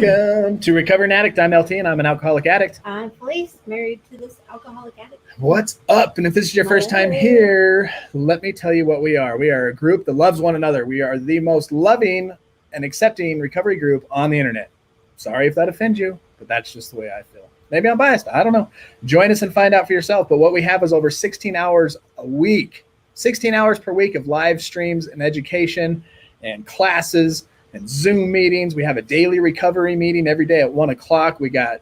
Welcome to Recovering Addict. I'm LT and I'm an alcoholic addict. I'm Felice, married to this alcoholic addict. What's up? And if this is your first time here, let me tell you what we are. We are a group that loves one another. We are the most loving and accepting recovery group on the internet. Sorry if that offends you, but that's just the way I feel. Maybe I'm biased. I don't know. Join us and find out for yourself. But what we have is over 16 hours a week, 16 hours per week of live streams and education and classes and Zoom meetings. We have a daily recovery meeting every day at 1 o'clock. We got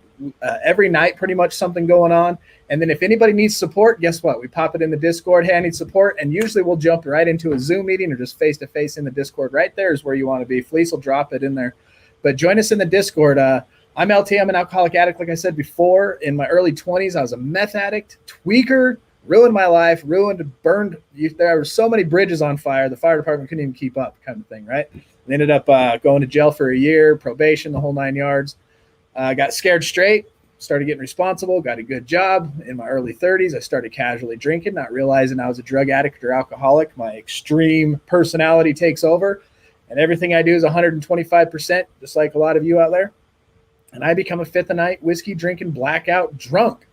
every night pretty much something going on. And then if anybody needs support, guess what? We pop it in the Discord. Hey, I need support. And usually we'll jump right into a Zoom meeting or just face-to-face in the Discord. Right there is where you want to be. Felice will drop it in there. But join us in the Discord. I'm LT. I'm an alcoholic addict. Like I said before, in my early 20s, I was a meth addict, tweaker, ruined my life, burned. There were so many bridges on fire. The fire department couldn't even keep up, kind of thing, right? I ended up going to jail for a year, probation, the whole 9 yards. Got scared straight, started getting responsible, got a good job. In my early 30s, I started casually drinking, not realizing I was a drug addict or alcoholic. My extreme personality takes over, and everything I do is 125%, just like a lot of you out there. And I become a fifth a night, whiskey drinking, blackout drunk.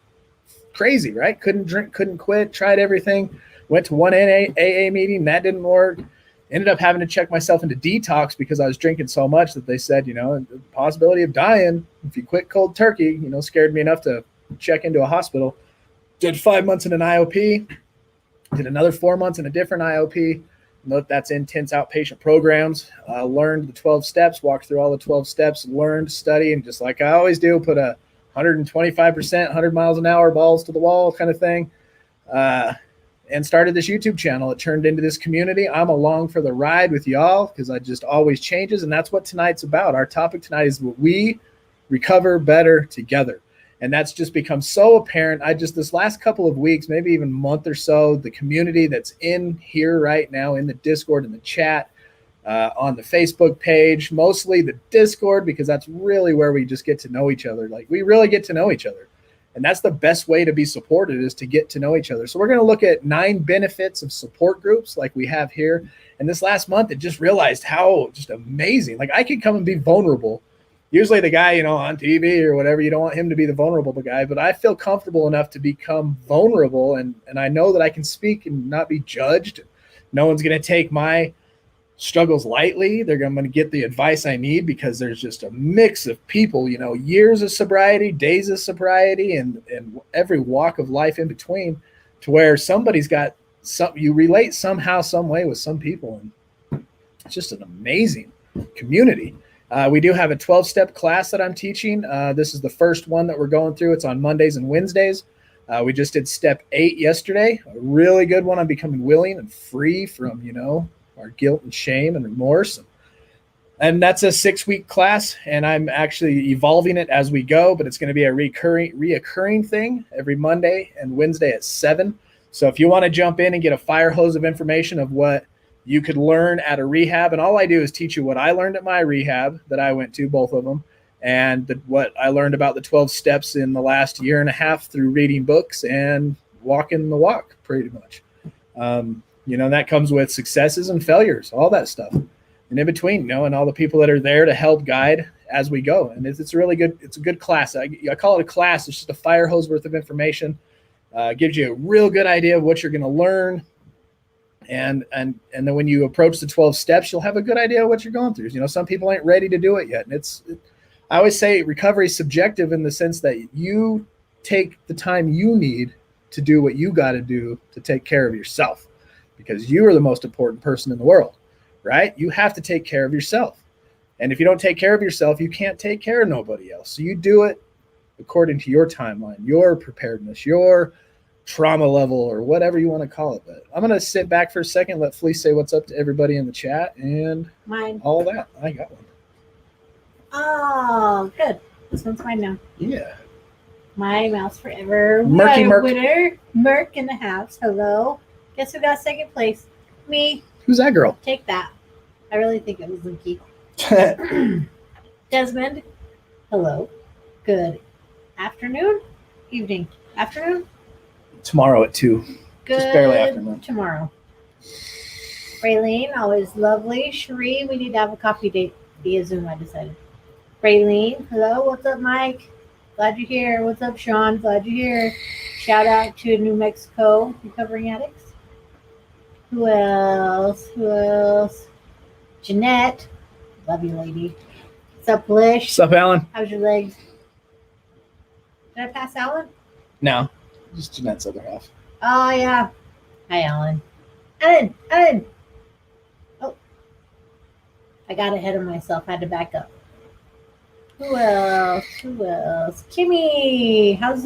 Crazy, right? Couldn't drink, couldn't quit, tried everything. Went to one AA meeting, that didn't work. Ended up having to check myself into detox because I was drinking so much that they said, the possibility of dying if you quit cold turkey, scared me enough to check into a hospital. Did 5 months in an IOP, did another 4 months in a different IOP. That's intense outpatient programs. Learned the 12 steps, walked through all the 12 steps, learned, study, and just like I always do, put a 125%, 100 miles an hour, balls to the wall kind of thing. And started this YouTube channel. It turned into this community. I'm along for the ride with y'all because I just always changes. And that's what tonight's about. Our topic tonight is what we recover better together. And that's just become so apparent. This last couple of weeks, maybe even month or so, the community that's in here right now in the Discord, in the chat, on the Facebook page, mostly the Discord, because that's really where we just get to know each other. Like we really get to know eeach other. And that's the best way to be supported, is to get to know each other. So we're going to look at 9 benefits of support groups like we have here. And this last month, I just realized how just amazing. Like I could come and be vulnerable. Usually the guy, on TV or whatever, you don't want him to be the vulnerable guy. But I feel comfortable enough to become vulnerable. And I know that I can speak and not be judged. No one's going to take my struggles lightly. I'm going to get the advice I need because there's just a mix of people, years of sobriety, days of sobriety, and every walk of life in between, to where somebody's got something you relate somehow, some way with some people. And it's just an amazing community. We do have a 12-step class that I'm teaching. This is the first one that we're going through. It's on Mondays and Wednesdays. We just did step 8 yesterday, a really good one on becoming willing and free from, our guilt and shame and remorse. And that's a 6-week class, and I'm actually evolving it as we go, but it's going to be a reoccurring thing every Monday and Wednesday at 7. So if you want to jump in and get a fire hose of information of what you could learn at a rehab, and all I do is teach you what I learned at my rehab that I went to, both of them, and what I learned about the 12 steps in the last year and a half through reading books and walking the walk, pretty much. That comes with successes and failures, all that stuff. And in between, and all the people that are there to help guide as we go. And it's really good. It's a good class. I call it a class. It's just a fire hose worth of information. Gives you a real good idea of what you're going to learn. And then when you approach the 12 steps, you'll have a good idea of what you're going through. Some people ain't ready to do it yet. And I always say recovery is subjective in the sense that you take the time you need to do what you got to do to take care of yourself. Because you are the most important person in the world, right? You have to take care of yourself. And if you don't take care of yourself, you can't take care of nobody else. So you do it according to your timeline, your preparedness, your trauma level, or whatever you want to call it. But I'm going to sit back for a second, let Felice say what's up to everybody in the chat and all that. I got one. Oh, good. This one's mine now. Yeah. My mouse forever. Murky Merc. Winner. Merc in the house. Hello. Guess who got second place? Me. Who's that girl? Take that. I really think it was Linky. Desmond. Hello. Good afternoon. Evening. Afternoon. Tomorrow at 2. Good. Just barely afternoon. Tomorrow. Raylene, always lovely. Cherie, we need to have a coffee date via Zoom, I decided. Raylene, hello. What's up, Mike? Glad you're here. What's up, Sean? Glad you're here. Shout out to New Mexico recovering addicts. Who else? Who else? Jeanette. Love you, lady. What's up, Lish? What's up, Alan? How's your legs? Did I pass Alan? No, just Jeanette's other half. Oh, yeah. Hi, Alan. Alan. Oh. I got ahead of myself. I had to back up. Who else? Kimmy. How's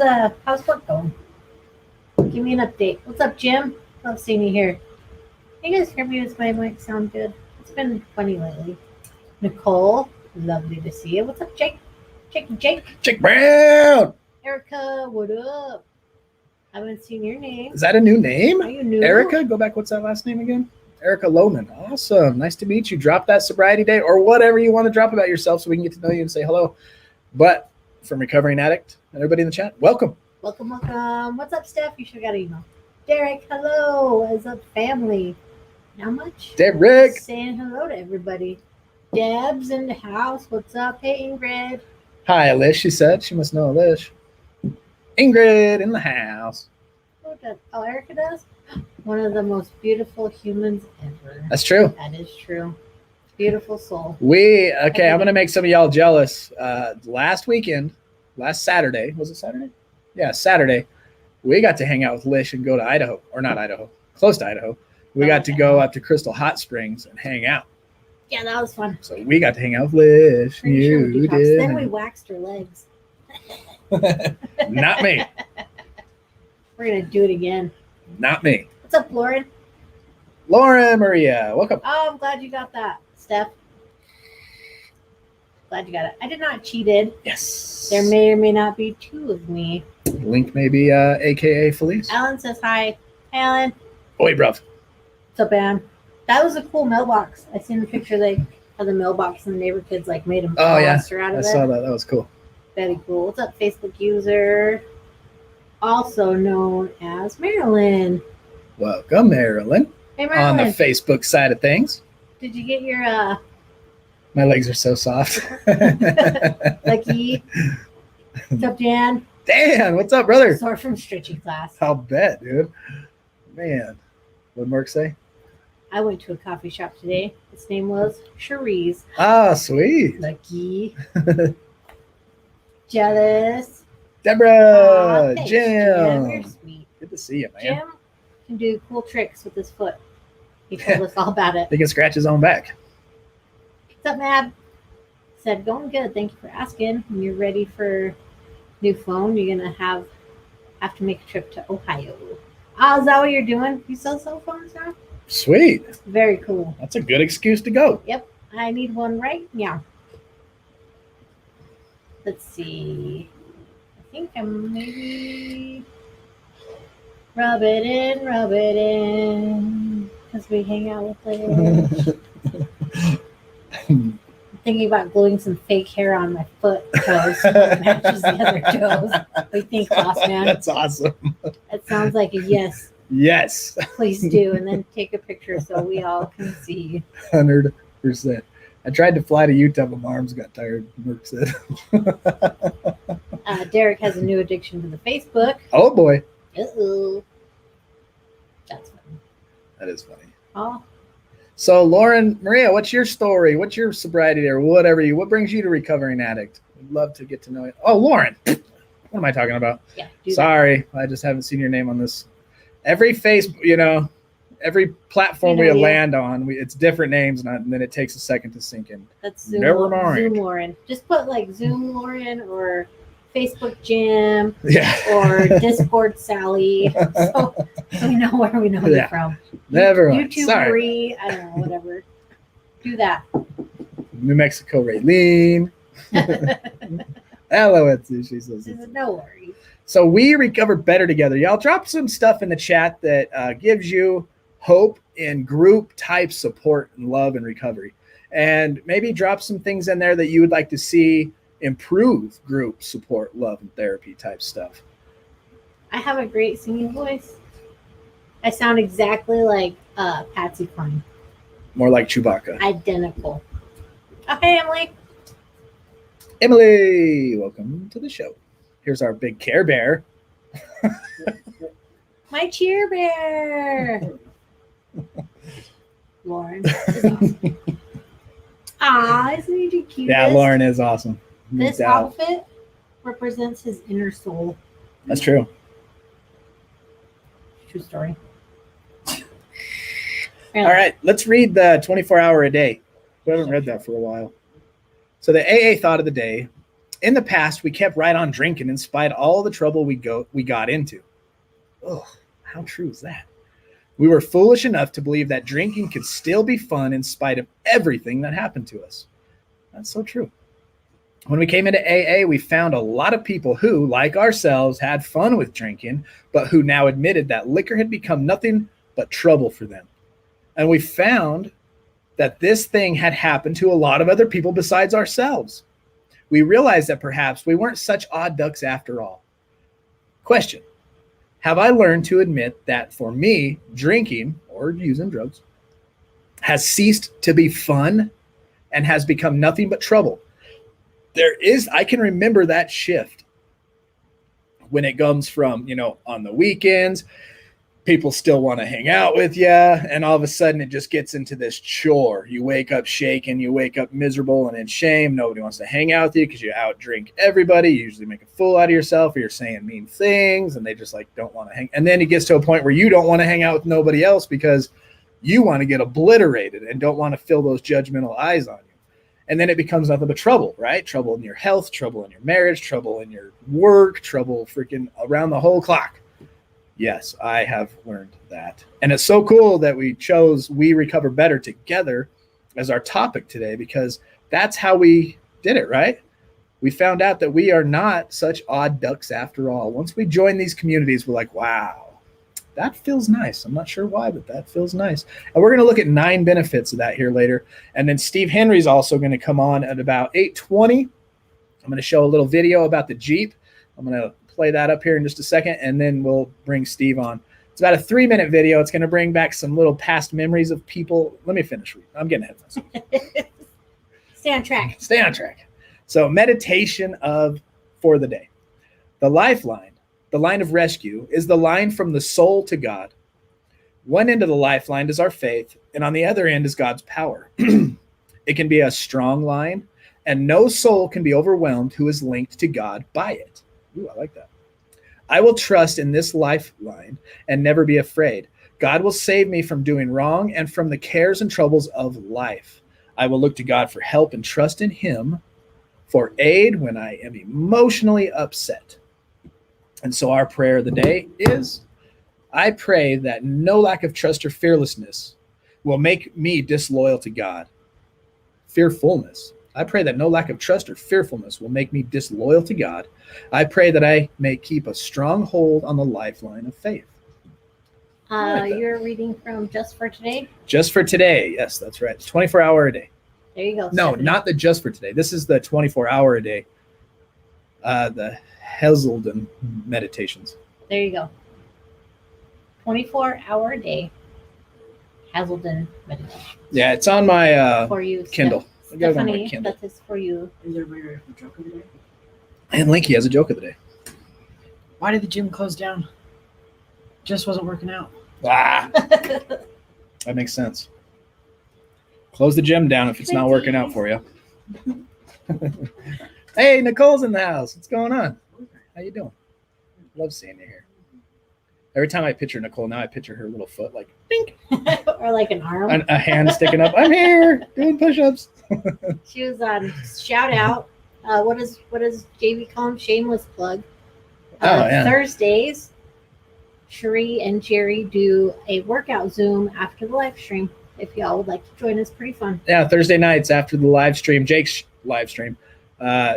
work going? Give me an update. What's up, Jim? Love seeing you here. Can you guys hear me? Does my mic sound good? It's been funny lately. Nicole, lovely to see you. What's up, Jake? Jake Brown. Erica, what up? I haven't seen your name. Is that a new name? Are you new? Erica, go back. What's that last name again? Erica Lohman. Awesome. Nice to meet you. Drop that sobriety date or whatever you want to drop about yourself so we can get to know you and say hello. But from Recovering Addict, everybody in the chat, welcome. Welcome. What's up, Steph? You should have got an email. Derek, hello. What's up, family? Not much. Derek. Saying hello to everybody. Deb's in the house. What's up? Hey, Ingrid. Hi, Alish, she said. She must know Alish. Ingrid in the house. Who does? Oh, Erica does? One of the most beautiful humans ever. That's true. That is true. Beautiful soul. I'm going to make some of y'all jealous. Last Saturday, was it Saturday? Yeah, Saturday. We got to hang out with Lish and go to Idaho, or not Idaho, close to Idaho. We got to go up to Crystal Hot Springs and hang out. Yeah, that was fun. So we got to hang out with Lish. Pretty sure we You detoxed. did. Then we waxed her legs. Not me. We're going to do it again. Not me. What's up, Lauren? Lauren Maria, welcome. Oh, I'm glad you got that, Steph. Glad you got it. I did not cheated. Yes. There may or may not be two of me. Link maybe AKA Felice. Alan says hi. Hey, Alan. Oi, bruv. What's up, Ann? That was a cool mailbox. I seen the picture of the mailbox and the neighbor kids made them monster out of it. I saw that. That was cool. Very cool. What's up, Facebook user? Also known as Marilyn. Welcome, Marilyn. Hey, Marilyn. On the Facebook side of things. Did you get your My legs are so soft. Lucky? What's up, Jan? Dan, what's up, brother? Sore from stretching class. I'll bet, dude. Man, what'd Mark say? I went to a coffee shop today. Its name was Cherie's. Ah, sweet. Lucky. Jealous. Deborah, Thanks, Jim. You're sweet. Good to see you, man. Jim can do cool tricks with his foot. He told us all about it. He can scratch his own back. What's up, Mab? Said, going good. Thank you for asking. When you're ready for new phone, you're going to have to make a trip to Ohio. Is that what you're doing? You sell cell phones now? Sweet. Very cool. That's a good excuse to go. Yep. I need one right now. Let's see. I think I'm maybe rub it in. Because we hang out with it. I'm thinking about gluing some fake hair on my toes so it matches the other toes. What do you think, boss man? That's awesome. That sounds like a yes. Yes. Please do. And then take a picture so we all can see. 100%. I tried to fly to Utah, but my arms got tired, Mark said. Derek has a new addiction to the Facebook. Oh, boy. Uh-oh. That's funny. That is funny. Oh. So, Lauren, Maria, what's your story? What's your sobriety or whatever what brings you to Recovering Addict? We'd love to get to know it. Oh, Lauren. What am I talking about? Yeah. Sorry. I just haven't seen your name on this. Every Facebook, every platform we land on, it's different names, and then it takes a second to sink in. That's Zoom. Never mind. Zoom Lauren. Just put Zoom Lauren or Facebook Jim or Discord Sally. So we know where we know you from. Never mind. YouTube Sorry. Marie, I don't know, whatever. Do that. New Mexico Raylene. Hello, Etsy. She says no worries. So we recover better together. Y'all drop some stuff in the chat that gives you hope in group type support and love and recovery. And maybe drop some things in there that you would like to see improve group support, love, and therapy type stuff. I have a great singing voice. I sound exactly like Patsy Cline. More like Chewbacca. Identical. Oh, hey, Emily. Emily, welcome to the show. Here's our big Care Bear. My cheer bear. Lauren is awesome. Isn't he the cutest? Yeah, Lauren is awesome. This outfit represents his inner soul. That's true. True story. All right, let's read the 24-hour a day. We haven't read that for a while. So the AA thought of the day. In the past, we kept right on drinking in spite of all the trouble we got into. Oh, how true is that? We were foolish enough to believe that drinking could still be fun in spite of everything that happened to us. That's so true. When we came into AA, we found a lot of people who, like ourselves, had fun with drinking, but who now admitted that liquor had become nothing but trouble for them. And we found that this thing had happened to a lot of other people besides ourselves. We realized that perhaps we weren't such odd ducks after all. Question: have I learned to admit that for me, drinking or using drugs has ceased to be fun and has become nothing but trouble? I can remember that shift when it comes from, on the weekends, people still want to hang out with you, and all of a sudden it just gets into this chore. You wake up shaken, you wake up miserable and in shame. Nobody wants to hang out with you because you outdrink everybody. You usually make a fool out of yourself, or you're saying mean things, and they just don't want to hang. And then it gets to a point where you don't want to hang out with nobody else because you want to get obliterated and don't want to feel those judgmental eyes on you. And then it becomes nothing but trouble, right? Trouble in your health, trouble in your marriage, trouble in your work, trouble freaking around the whole clock. Yes, I have learned that. And it's so cool that we chose We Recover Better Together as our topic today, because that's how we did it, right? We found out that we are not such odd ducks after all. Once we join these communities, we're like, wow, that feels nice. I'm not sure why, but that feels nice. And we're going to look at 9 benefits of that here later. And then Steve Henry's also going to come on at about 8:20. I'm going to show a little video about the Jeep. I'm going to play that up here in just a second, and then we'll bring Steve on. It's about a 3-minute video. It's going to bring back some little past memories of people. Let me finish. I'm getting ahead of myself. Stay on track. Stay on track. So meditation for the day. The lifeline, the line of rescue, is the line from the soul to God. One end of the lifeline is our faith, and on the other end is God's power. It can be a strong line, and no soul can be overwhelmed who is linked to God by it. Ooh, I like that. I will trust in this lifeline and never be afraid. God will save me from doing wrong and from the cares and troubles of life. I will look to God for help and trust in Him for aid when I am emotionally upset. And so our prayer of the day is, I pray that no lack of trust or fearlessness will make me disloyal to God. Fearfulness. I pray that no lack of trust or fearfulness will make me disloyal to God. I pray that I may keep a strong hold on the lifeline of faith. You're reading from Just for Today? Just for Today. Yes, that's right. 24-hour a day. There you go. No, not the Just for Today. This is the 24-hour a day. The Hazelden meditations. There you go. 24-hour a day. Hazelden meditation. Yeah, it's on my for you, Kindle. Stephanie, that is for you. Is there a joke of the day? And Linky has a joke of the day. Why did the gym close down? Just wasn't working out. Ah, that makes sense. Close the gym down if it's not working out for you. Hey, Nicole's in the house. What's going on? How you doing? Love seeing you here. Every time I picture Nicole, now I picture her little foot like bink. Or like an arm. A hand sticking up. I'm here doing push-ups. She was on shout out. What does JV call him? Shameless plug. Yeah. Thursdays, Cherie and Jerry do a workout Zoom after the live stream. If y'all would like to join us, pretty fun. Yeah, Thursday nights after the live stream, Jake's live stream.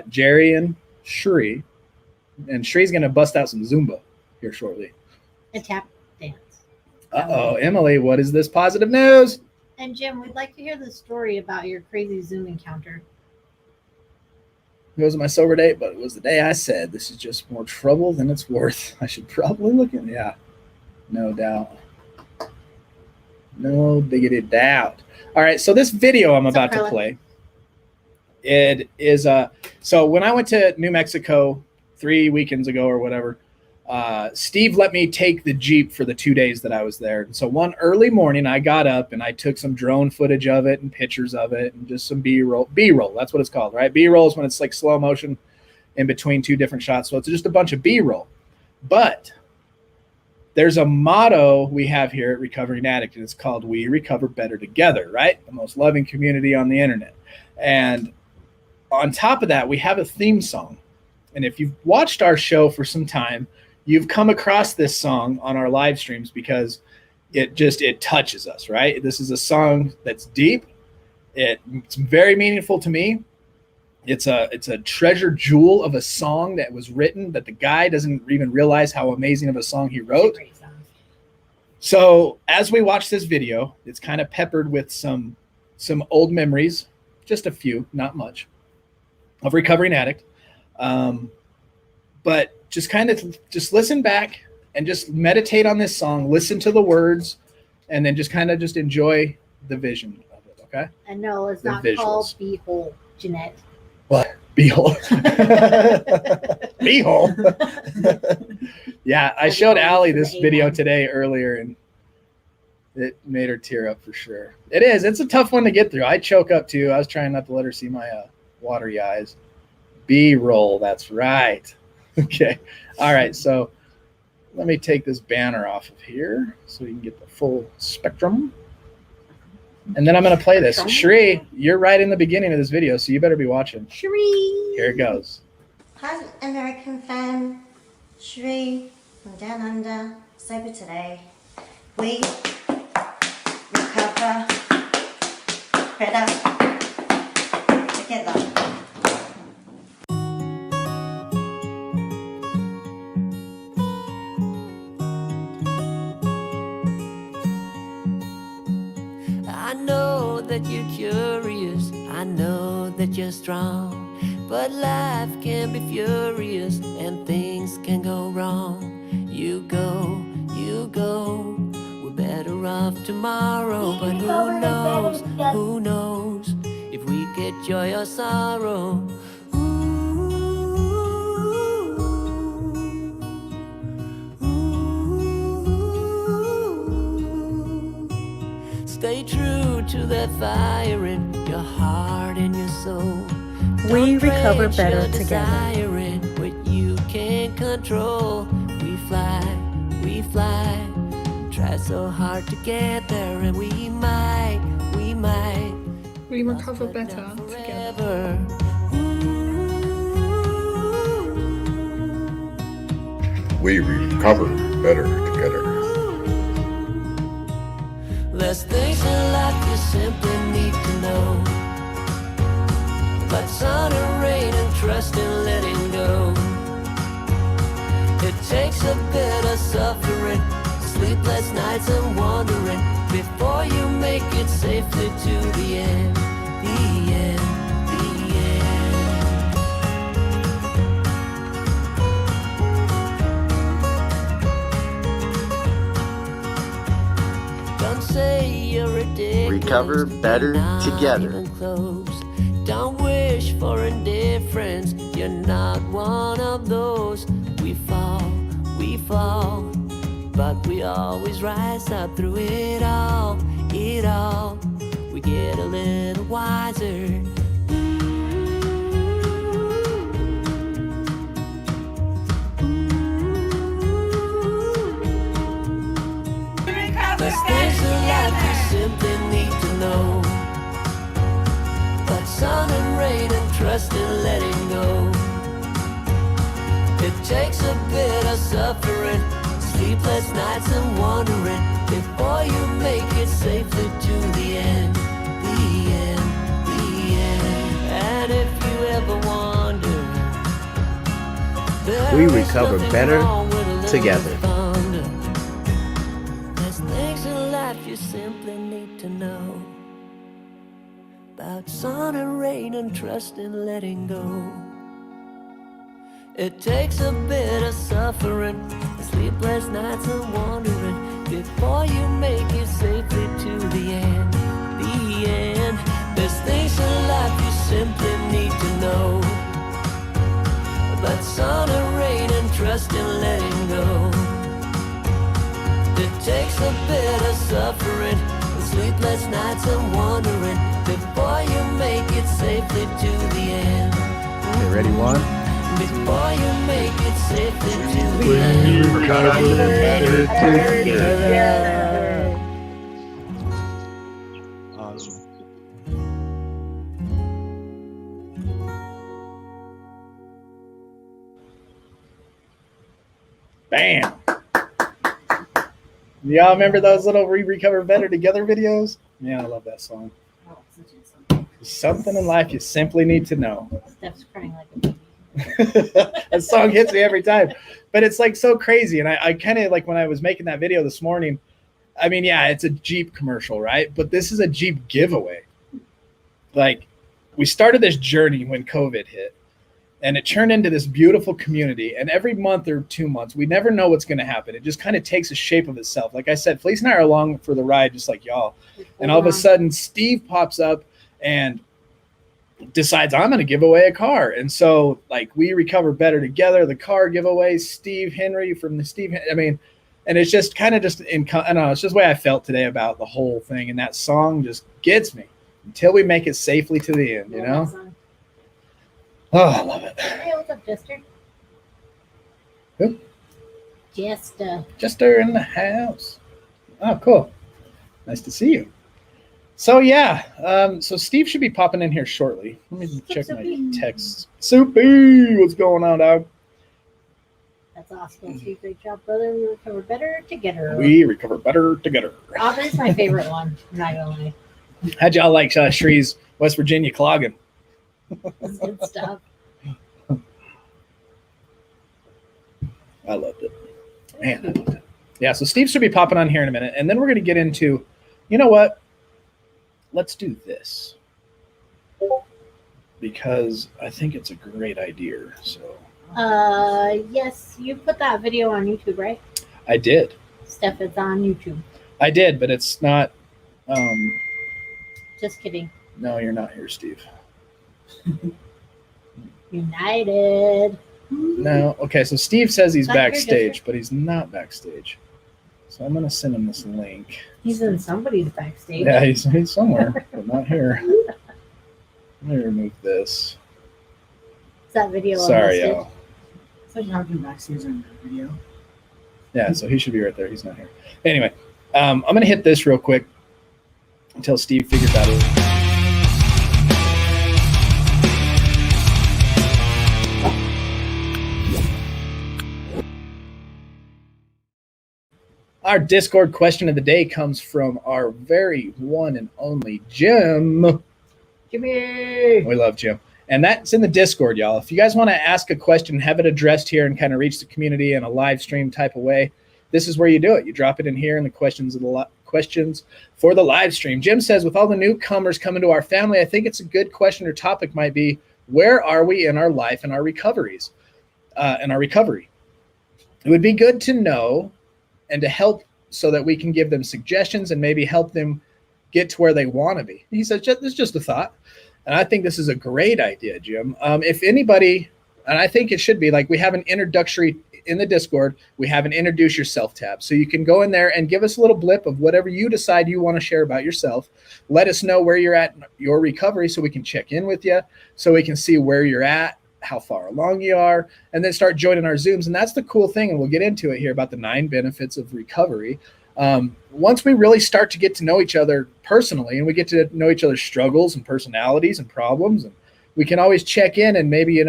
Jerry and Cherie. And Cherie's going to bust out some Zumba here shortly. And tap dance. Uh-oh, Emily, what is this positive news? And Jim, we'd like to hear the story about your crazy Zoom encounter. It wasn't my sober date, but it was the day I said, this is just more trouble than it's worth. I should probably look in. Yeah, no doubt. No bigoted doubt. All right, so this video I'm about to play. It is so when I went to New Mexico 3 weekends ago or whatever, Steve let me take the Jeep for the 2 days that I was there. And so one early morning I got up and I took some drone footage of it and pictures of it and just some B-roll. B-roll, that's what it's called, right? B-roll is when it's like slow motion in between two different shots. So it's just a bunch of B-roll. But there's a motto we have here at Recovering Addict, and it's called "We Recover Better Together," right? The most loving community on the internet. And on top of that, we have a theme song. And if you've watched our show for some time, you've come across this song on our live streams because it touches us, right? This is a song that's deep. It's very meaningful to me. It's a treasure jewel of a song that was written that the guy doesn't even realize how amazing of a song he wrote. So as we watch this video, it's kind of peppered with some old memories, just a few, not much, of Recovering Addict. But just listen back and just meditate on this song, listen to the words, and then just enjoy the vision of it, okay? And no, it's The not visuals. called Behold, Jeanette. What? Behold. Behold. Yeah, I showed Allie this video today earlier, and it made her tear up for sure. It is. It's a tough one to get through. I choke up too. I was trying not to let her see my watery eyes. B-roll. That's right. Okay. All right. So let me take this banner off of here so we can get the full spectrum. And then I'm going to play this. Shri, you're right in the beginning of this video, so you better be watching. Shri. Here it goes. Hi, American fan. Shri from Down Under. Sober today. We recover better together. I know that you're curious, I know that you're strong, but life can be furious and things can go wrong. You go, we're better off tomorrow, but who knows if we get joy or sorrow. Stay true to that fire in your heart and your soul. We Don't recover drench better your together. desire in what you can't control. We fly, try so hard to get there, and we might We recover better together. forever. We recover better together. There's things in life you simply need to know. But sun and rain and trust and letting go. It takes a bit of suffering, sleepless nights and wandering, before you make it safely to the end, the end, the end. Don't say you're addicted. Recover better Not together. even close. Don't wish for indifference. You're not one of those. We fall, but we always rise up through it all. We get a little wiser. There's things in life you simply need to know. But sun and rain and trust and letting go. It takes a bit of suffering, sleepless nights and wandering, before you make it safely to the end, the end, the end. And if you ever wonder, We there is recover nothing better wrong with a little together. thunder. There's things in life you simply need to know. About sun and rain and trust and letting go. It takes a bit of suffering, sleepless nights and wandering, before you make it safely to the end, the end. There's things in life you simply need to know. But sun and rain and trust in letting go. It takes a bit of suffering, sleepless nights and wandering, before you make it safely to the end. Okay, ready, one. Before you make it safely to the end. Awesome. Bam. Y'all remember those little We Recover Better Together videos? Yeah, I love that song. Oh, such a song. Something in life you simply need to know. Steph's crying like a baby. That song hits me every time. But it's like so crazy. And I kind of like when I was making that video this morning, I mean, yeah, it's a Jeep commercial, right? But this is a Jeep giveaway. Like, we started this journey when COVID hit, and it turned into this beautiful community. And every month or 2 months, we never know what's going to happen. It just kind of takes a shape of itself. Like I said, Felice and I are along for the ride, just like y'all. And all of a sudden, Steve pops up and decides, I'm going to give away a car. And so, like, We Recover Better Together, the car giveaway, Steve Henry from the Steve, I mean, and it's just kind of just, I don't know, it's just the way I felt today about the whole thing. And that song just gets me until we make it safely to the end, you know? Oh, I love it. Hey, what's up, Jester? Who? Jester. Jester in the house. Oh, cool. Nice to see you. So, yeah. So Steve should be popping in here shortly. Let me check my texts. Soupy, what's going on, dog? That's awesome. Steve, great job, brother. We recover better together. We recover better together. Auburn's my favorite one. I'm not gonna lie. How'd y'all like Shree's West Virginia clogging? It's good stuff. I loved it. Man, I loved it. Yeah, so Steve should be popping on here in a minute. And then we're going to get into, you know what? Let's do this. Because I think it's a great idea. So Yes, you put that video on YouTube, right? I did. Steph, it's on YouTube. I did, but it's not. Just kidding. No, you're not here, Steve. United. No. Okay, so Steve says he's Not here, backstage, Jester. but he's not backstage. So I'm going to send him this link. He's in somebody's backstage. Yeah, he's somewhere, but not here. Let me remove this. Is that video Sorry, unlisted? y'all. It's like having backstage in the video. Yeah, so he should be right there. He's not here. Anyway, I'm going to hit this real quick until Steve figures out it. Our Discord question of the day comes from our very one and only Jim. Jimmy. We love Jim. And that's in the Discord, y'all. If you guys want to ask a question, have it addressed here and kind of reach the community in a live stream type of way, this is where you do it. You drop it in here in the questions for the live stream. Jim says, with all the newcomers coming to our family, I think it's a good question or topic might be, where are we in our life and our recoveries? It would be good to know and to help so that we can give them suggestions and maybe help them get to where they want to be. He says, it's just a thought. And I think this is a great idea, Jim. If anybody, and I think it should be, like, we have an introductory in the Discord, we have an introduce yourself tab. So you can go in there and give us a little blip of whatever you decide you want to share about yourself. Let us know where you're at in your recovery so we can check in with you, so we can see where you're at, how far along you are, and then start joining our Zooms. And that's the cool thing, and we'll get into it here about the 9 benefits of recovery. Once we really start to get to know each other personally, and we get to know each other's struggles and personalities and problems, and we can always check in, and maybe,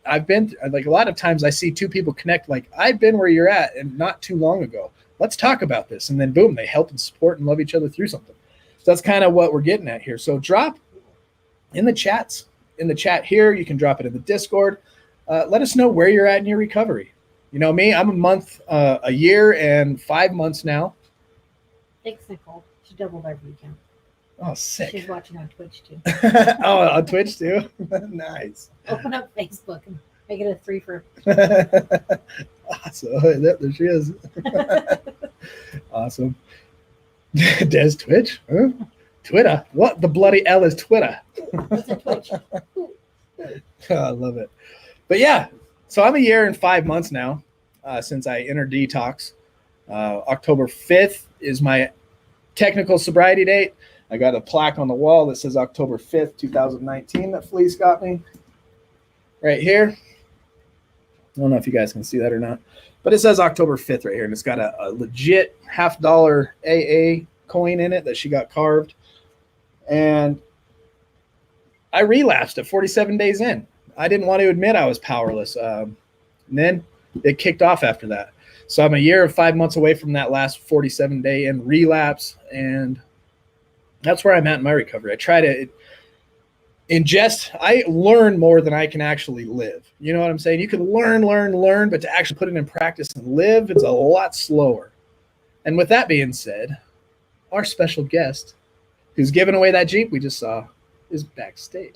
I've been, like, a lot of times I see 2 people connect, like, I've been where you're at and not too long ago. Let's talk about this. And then boom, they help and support and love each other through something. So that's kind of what we're getting at here. So drop in the chat here. You can drop it in the Discord. Let us know where you're at in your recovery. You know me, I'm a year and 5 months now. Thanks, Nicole. She doubled our view count. Oh, sick. She's watching on Twitch too. Oh, on Twitch too? Nice. Open up Facebook and make it a 3 for. Awesome. There she is. Awesome. Des Twitch? Huh? Twitter? What the bloody L is Twitter? What's a Twitch? I love it. But yeah, so I'm a year and 5 months now since I entered detox. October 5th is my technical sobriety date. I got a plaque on the wall that says October 5th, 2019 that Felice got me right here. I don't know if you guys can see that or not, but it says October 5th right here, and it's got a legit $50 AA coin in it that she got carved. And I relapsed at 47 days in. I didn't want to admit I was powerless. And then it kicked off after that. So I'm a year and 5 months away from that last 47-day in relapse, and that's where I'm at in my recovery. I try to ingest. I learn more than I can actually live. You know what I'm saying? You can learn, but to actually put it in practice and live, it's a lot slower. And with that being said, our special guest, who's giving away that Jeep we just saw, is backstage.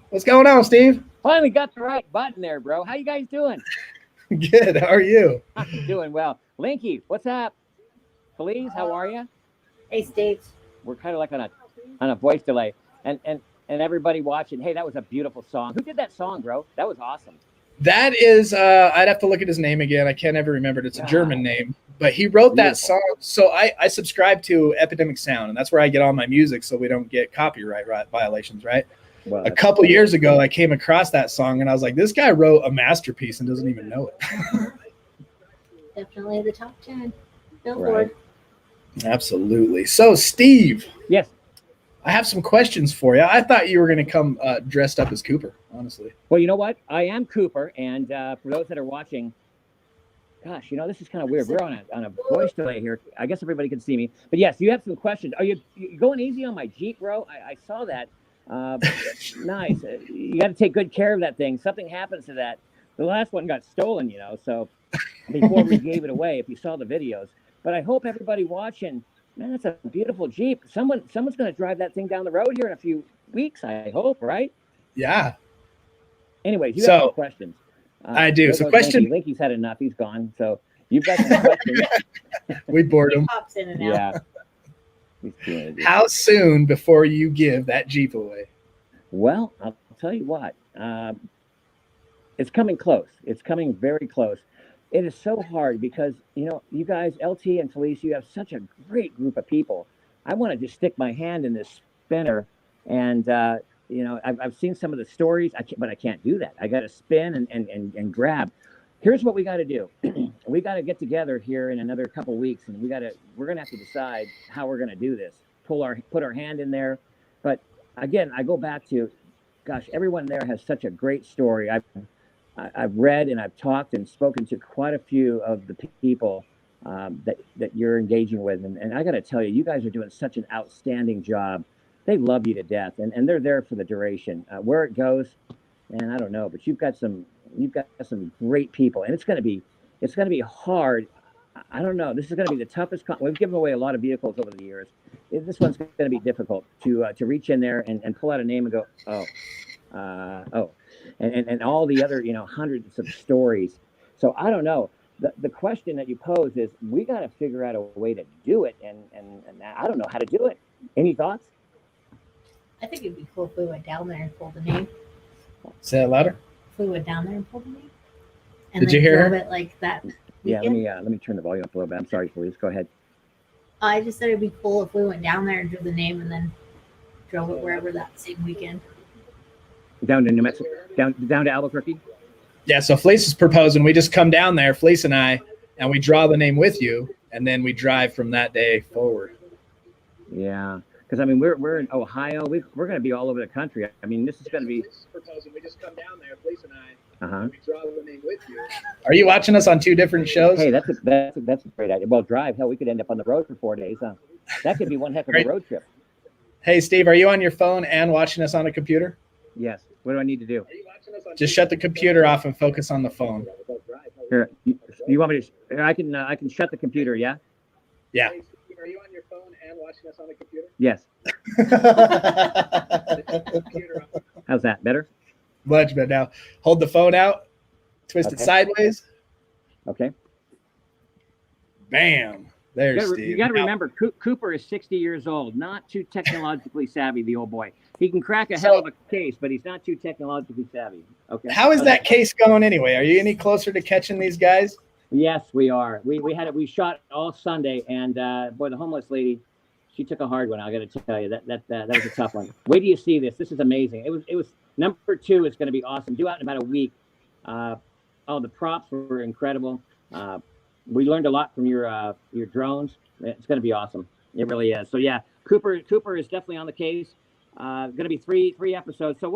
What's going on, Steve? Finally got the right button there, bro. How you guys doing? Good. How are you? I'm doing well. Linky, what's up? Felice, how are you? Hey, Steve. We're kind of like on a voice delay. And everybody watching, hey, that was a beautiful song. Who did that song, bro? That was awesome. That is, I'd have to look at his name again. I can't ever remember it. It's a German name. But he wrote that song. So I subscribe to Epidemic Sound, and that's where I get all my music so we don't get copyright violations, right? Well, a couple years ago, I came across that song, and I was like, this guy wrote a masterpiece and doesn't even know it. Definitely the top 10 Billboard. Right. Absolutely. So, Steve. Yes. I have some questions for you. I thought you were going to come dressed up as Cooper, honestly. Well, you know what? I am Cooper, and for those that are watching, gosh, you know, this is kind of weird. We're on a voice delay here. I guess everybody can see me. But yes, you have some questions. Are you going easy on my Jeep, bro? I saw that. Nice. You got to take good care of that thing. Something happens to that. The last one got stolen, you know, so before we gave it away, if you saw the videos. But I hope everybody watching, man, that's a beautiful Jeep. Someone's going to drive that thing down the road here in a few weeks, I hope, right? Yeah. Anyways, you have some questions. I do. So question. Linky's had enough. He's gone. So you've got some questions. We bored him. Pops in and out. Yeah. How soon before you give that Jeep away? Well, I'll tell you what. It's coming close. It's coming very close. It is so hard because, you know, you guys, LT and Felice, you have such a great group of people. I want to just stick my hand in this spinner and, you know, I've seen some of the stories, but I can't do that. I got to spin and grab. Here's what we got to do. We got to get together here in another couple of weeks, and we're going to have to decide how we're going to do this. Put our hand in there. But again, I go back to, gosh, everyone there has such a great story. I've read and I've talked and spoken to quite a few of the people that you're engaging with, and I got to tell you, you guys are doing such an outstanding job. They love you to death, and they're there for the duration. Where it goes, and I don't know, but you've got some great people, and it's going to be hard. I don't know. This is going to be the toughest. We've given away a lot of vehicles over the years. This one's going to be difficult to reach in there and pull out a name and go, and all the other, you know, hundreds of stories. So I don't know. The question that you pose is, we got to figure out a way to do it, and I don't know how to do it. Any thoughts? I think it'd be cool if we went down there and pulled the name. Say it louder. If we went down there and pulled the name. And Did you hear her? It like that. Yeah, weekend. let me turn the volume up a little bit. I'm sorry, Felice. Go ahead. I just said it'd be cool if we went down there and drew the name and then drove it wherever that same weekend. Down to New Mexico, down to Albuquerque. Yeah, so Felice is proposing we just come down there, Felice and I, and we draw the name with you, and then we drive from that day forward. Yeah, because I mean we're in Ohio. We're going to be all over the country. I mean, this is going to be. Felice is proposing we just come down there, Felice and I, and we draw the name with you. Are you watching us on two different shows? Hey, that's a great idea. Well, drive. Hell, we could end up on the road for 4 days. Huh? That could be one heck of a road trip. Hey, Steve, are you on your phone and watching us on a computer? Yes. What do I need to do? Just shut the computer off and focus on the phone. Here, you want me to? I can shut the computer. Yeah. Yeah. Are you on your phone and watching us on the computer? Yes. How's that? Better? Much better. Now, hold the phone out, twist it sideways. Okay. Bam. There's You Steve. got to remember, Cooper is 60 years old, not too technologically savvy, the old boy. He can crack a hell of a case, but he's not too technologically savvy. Okay. How is that case going anyway? Are you any closer to catching these guys? Yes, we are. We shot all Sunday, and boy, the homeless lady, she took a hard one. I got to tell you that was a tough one. Wait till you see this. This is amazing. It was number 2. It's going to be awesome. Due out in about a week. The props were incredible. We learned a lot from your drones. It's going to be awesome. It really is. So yeah, Cooper is definitely on the case. Going to be three episodes. So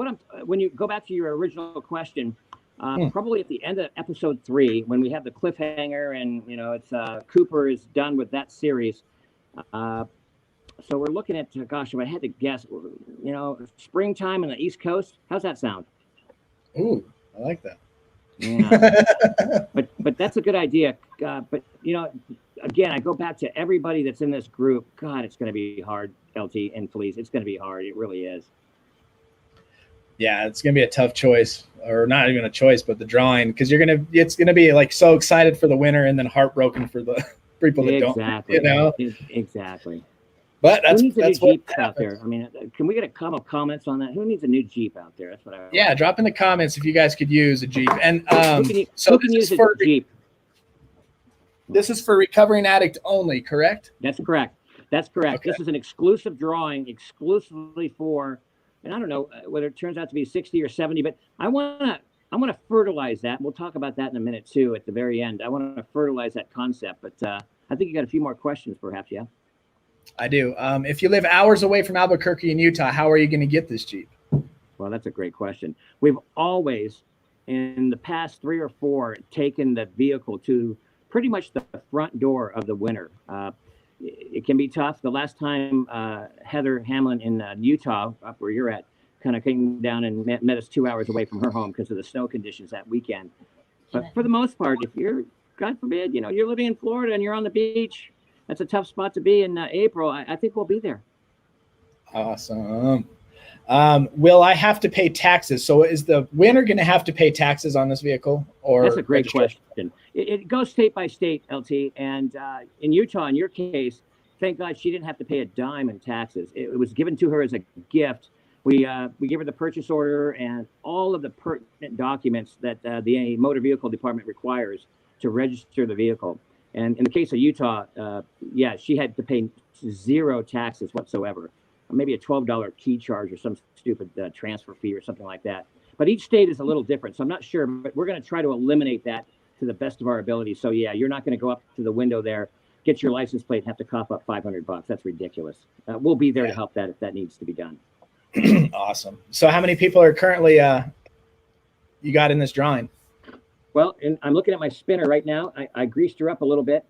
when you go back to your original question, probably at the end of episode 3, when we have the cliffhanger and it's Cooper is done with that series. So we're looking at, gosh, if I had to guess, springtime on the East Coast. How's that sound? Ooh, I like that. Yeah. but that's a good idea. But again, I go back to everybody that's in this group. God, it's going to be hard, LT and Felice. It's going to be hard. It really is. Yeah, it's going to be a tough choice, or not even a choice, but the drawing, because it's going to be like so excited for the winner and then heartbroken for the people that don't. Exactly. But who needs a new what Jeep out there? I mean, can we get a couple of comments on that? Who needs a new Jeep out there? That's what I want. Yeah, drop in the comments if you guys could use a Jeep. And who can use a Jeep? This is for recovering addict only, correct? That's correct. Okay. This is an exclusive drawing, exclusively for, and I don't know whether it turns out to be 60 or 70, but I want to fertilize that. We'll talk about that in a minute too at the very end. I want to fertilize that concept, but I think you got a few more questions, perhaps. Yeah. I do. If you live hours away from Albuquerque in Utah, how are you going to get this Jeep? Well, that's a great question. We've always, in the past 3 or 4, taken the vehicle to pretty much the front door of the winner. It can be tough. The last time Heather Hamlin in Utah, up where you're at, kind of came down and met us 2 hours away from her home because of the snow conditions that weekend. But for the most part, if you're, God forbid, you're living in Florida and you're on the beach, that's a tough spot to be in April. I think we'll be there. Awesome. Will I have to pay taxes? So is the winner going to have to pay taxes on this vehicle? Or that's a great question. It goes state by state, LT. And in Utah, in your case, thank God she didn't have to pay a dime in taxes. It was given to her as a gift. We gave her the purchase order and all of the pertinent documents that the motor vehicle department requires to register the vehicle. And in the case of Utah, she had to pay 0 taxes whatsoever. Maybe a $12 key charge or some stupid transfer fee or something like that. But each state is a little different, so I'm not sure. But we're going to try to eliminate that to the best of our ability. So yeah, you're not going to go up to the window there, get your license plate, and have to cough up $500. That's ridiculous. We'll be there to help that if that needs to be done. Awesome. So how many people are currently you got in this drawing? Well, and I'm looking at my spinner right now. I greased her up a little bit.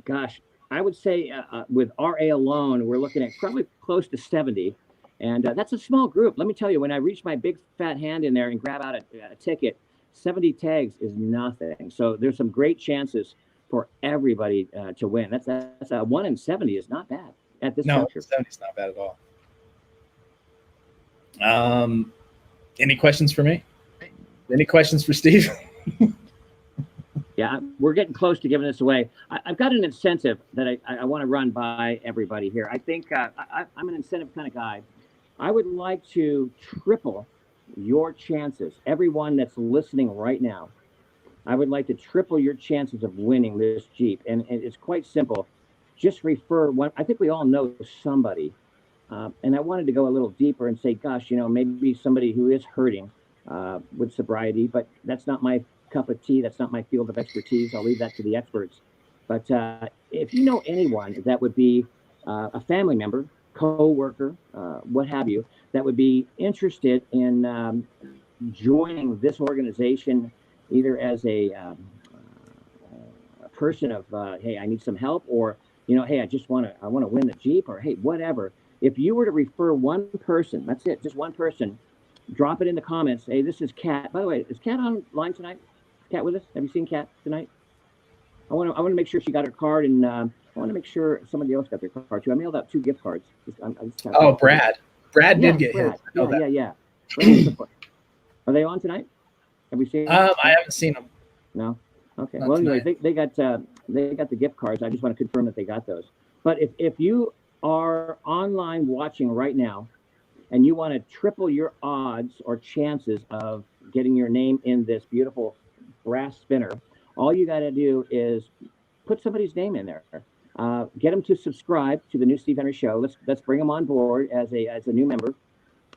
Gosh, I would say with RA alone, we're looking at probably close to 70. And that's a small group. Let me tell you, when I reach my big fat hand in there and grab out a ticket, 70 tags is nothing. So there's some great chances for everybody to win. That's a 1 in 70 is not bad at this juncture. 70 is not bad at all. Any questions for me? Any questions for Steve? Yeah, we're getting close to giving this away. I've got an incentive that I want to run by everybody here. I think I'm an incentive kind of guy. I would like to triple your chances. Everyone that's listening right now, I would like to triple your chances of winning this Jeep. And it's quite simple. Just refer one. I think we all know somebody. And I wanted to go a little deeper and say, gosh, maybe somebody who is hurting with sobriety, but that's not my cup of tea. That's not my field of expertise. I'll leave that to the experts. But if you know anyone that would be a family member, co-worker, what have you, that would be interested in joining this organization, either as a person of, hey, I need some help, or, hey, I want to win the Jeep, or hey, whatever. If you were to refer one person, that's it, just one person, drop it in the comments. Hey, this is Kat. By the way, is Kat online tonight? Kat with us? Have you seen Kat tonight? I want to make sure she got her card, and I want to make sure somebody else got their card too. I mailed out 2 gift cards. Brad. Brad did get his. Yeah. Are they on tonight? Have we seen them? I haven't seen them. No. Okay. Not Well, anyway, tonight. they got the gift cards. I just want to confirm that they got those. But if you are online watching right now, and you want to triple your odds or chances of getting your name in this beautiful brass spinner, all you got to do is put somebody's name in there. Get them to subscribe to the new Steve Henry Show. Let's bring them on board as a new member.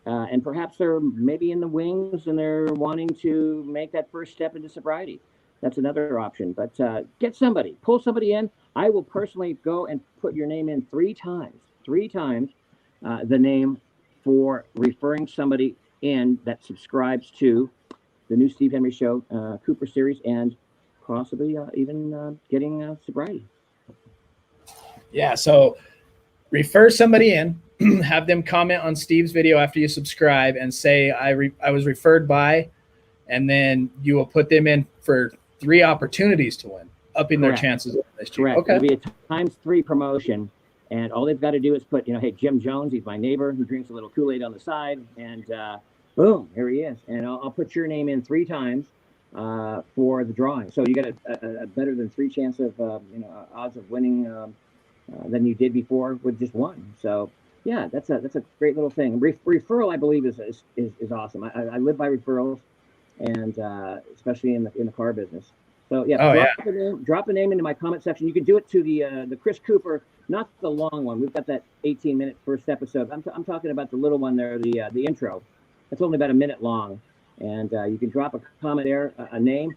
And perhaps they're maybe in the wings and they're wanting to make that first step into sobriety. That's another option. But get somebody, pull somebody in. I will personally go and put your name in three times, the name for referring somebody in that subscribes to the new Steve Henry Show, Cooper series, and possibly even getting sobriety. Yeah. So refer somebody in, have them comment on Steve's video after you subscribe and say, I was referred by, and then you will put them in for 3 opportunities to win, upping their Correct. chances of this. Correct. Okay. It'll be a ×3 promotion. And all they've got to do is put, hey, Jim Jones, he's my neighbor. He drinks a little Kool-Aid on the side. And boom, here he is. And I'll put your name in 3 times for the drawing. So you got a better than 3 chance of, odds of winning than you did before with just 1. So, yeah, that's a great little thing. Referral, I believe, is awesome. I live by referrals, and especially in the car business. So yeah, drop a name into my comment section. You can do it to the Chris Cooper, not the long one. We've got that 18-minute first episode. I'm talking about the little one there, the intro. It's only about a minute long, and you can drop a comment there, a name.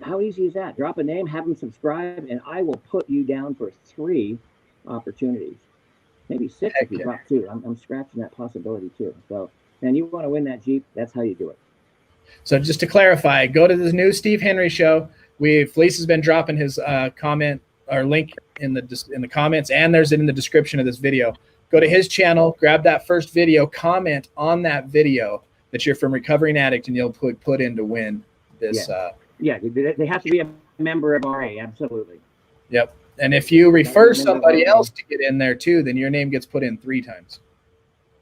How easy is that? Drop a name, have them subscribe, and I will put you down for 3 opportunies, maybe 6 if you drop 2. I'm scratching that possibility too. So, man, you want to win that Jeep? That's how you do it. So just to clarify, go to the new Steve Henry Show. Felice has been dropping his comment or link in the comments, and there's it in the description of this video. Go to his channel, grab that first video, comment on that video that you're from Recovering Addict, and you'll put in to win this. Yeah, they have to be a member of RA, absolutely. Yep. And if you refer somebody else to get in there too, then your name gets put in 3 times.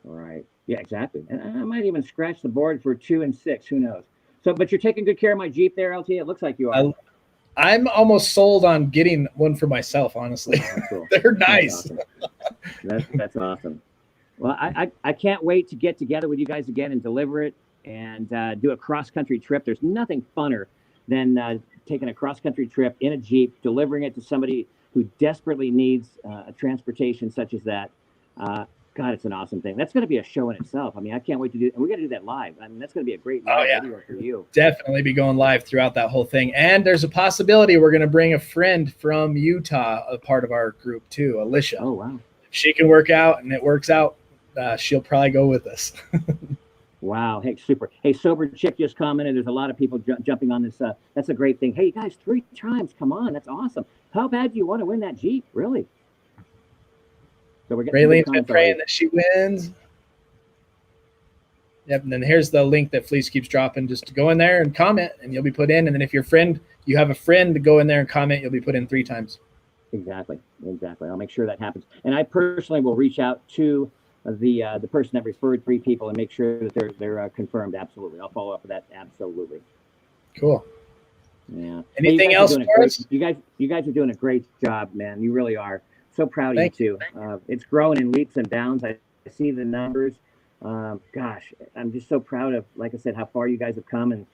All right. Yeah, exactly. And I might even scratch the board for 2 and 6. Who knows? So, but you're taking good care of my Jeep there, LT. It looks like you are. I'm almost sold on getting one for myself, honestly. Oh, cool. They're nice. That's awesome. Well, I can't wait to get together with you guys again and deliver it and do a cross-country trip. There's nothing funner than taking a cross-country trip in a Jeep, delivering it to somebody who desperately needs a transportation such as that. God, it's an awesome thing. That's going to be a show in itself. I mean, I can't wait to do it. And we got to do that live. I mean, that's going to be a great video for you. Definitely be going live throughout that whole thing. And there's a possibility we're going to bring a friend from Utah, a part of our group too, Alicia. Oh, wow. If she can work out and it works out, she'll probably go with us. Wow. Hey, super. Hey, Sober Chick just commented. There's a lot of people jumping on this. That's a great thing. Hey, you guys, 3 times. Come on. That's awesome. How bad do you want to win that Jeep? Really? So we're getting Raylene's been praying that she wins. Yep. And then here's the link that Felice keeps dropping. Just go in there and comment, and you'll be put in. And then if you have a friend to go in there and comment, you'll be put in 3 times. Exactly. I'll make sure that happens. And I personally will reach out to the person that referred 3 people and make sure that they're confirmed. Absolutely. I'll follow up with that. Absolutely. Cool. Yeah. Anything else for us? You guys are doing a great job, man. You really are. So proud of you too. It's growing in leaps and bounds. I see the numbers. Gosh, I'm just so proud of, like I said, how far you guys have come, and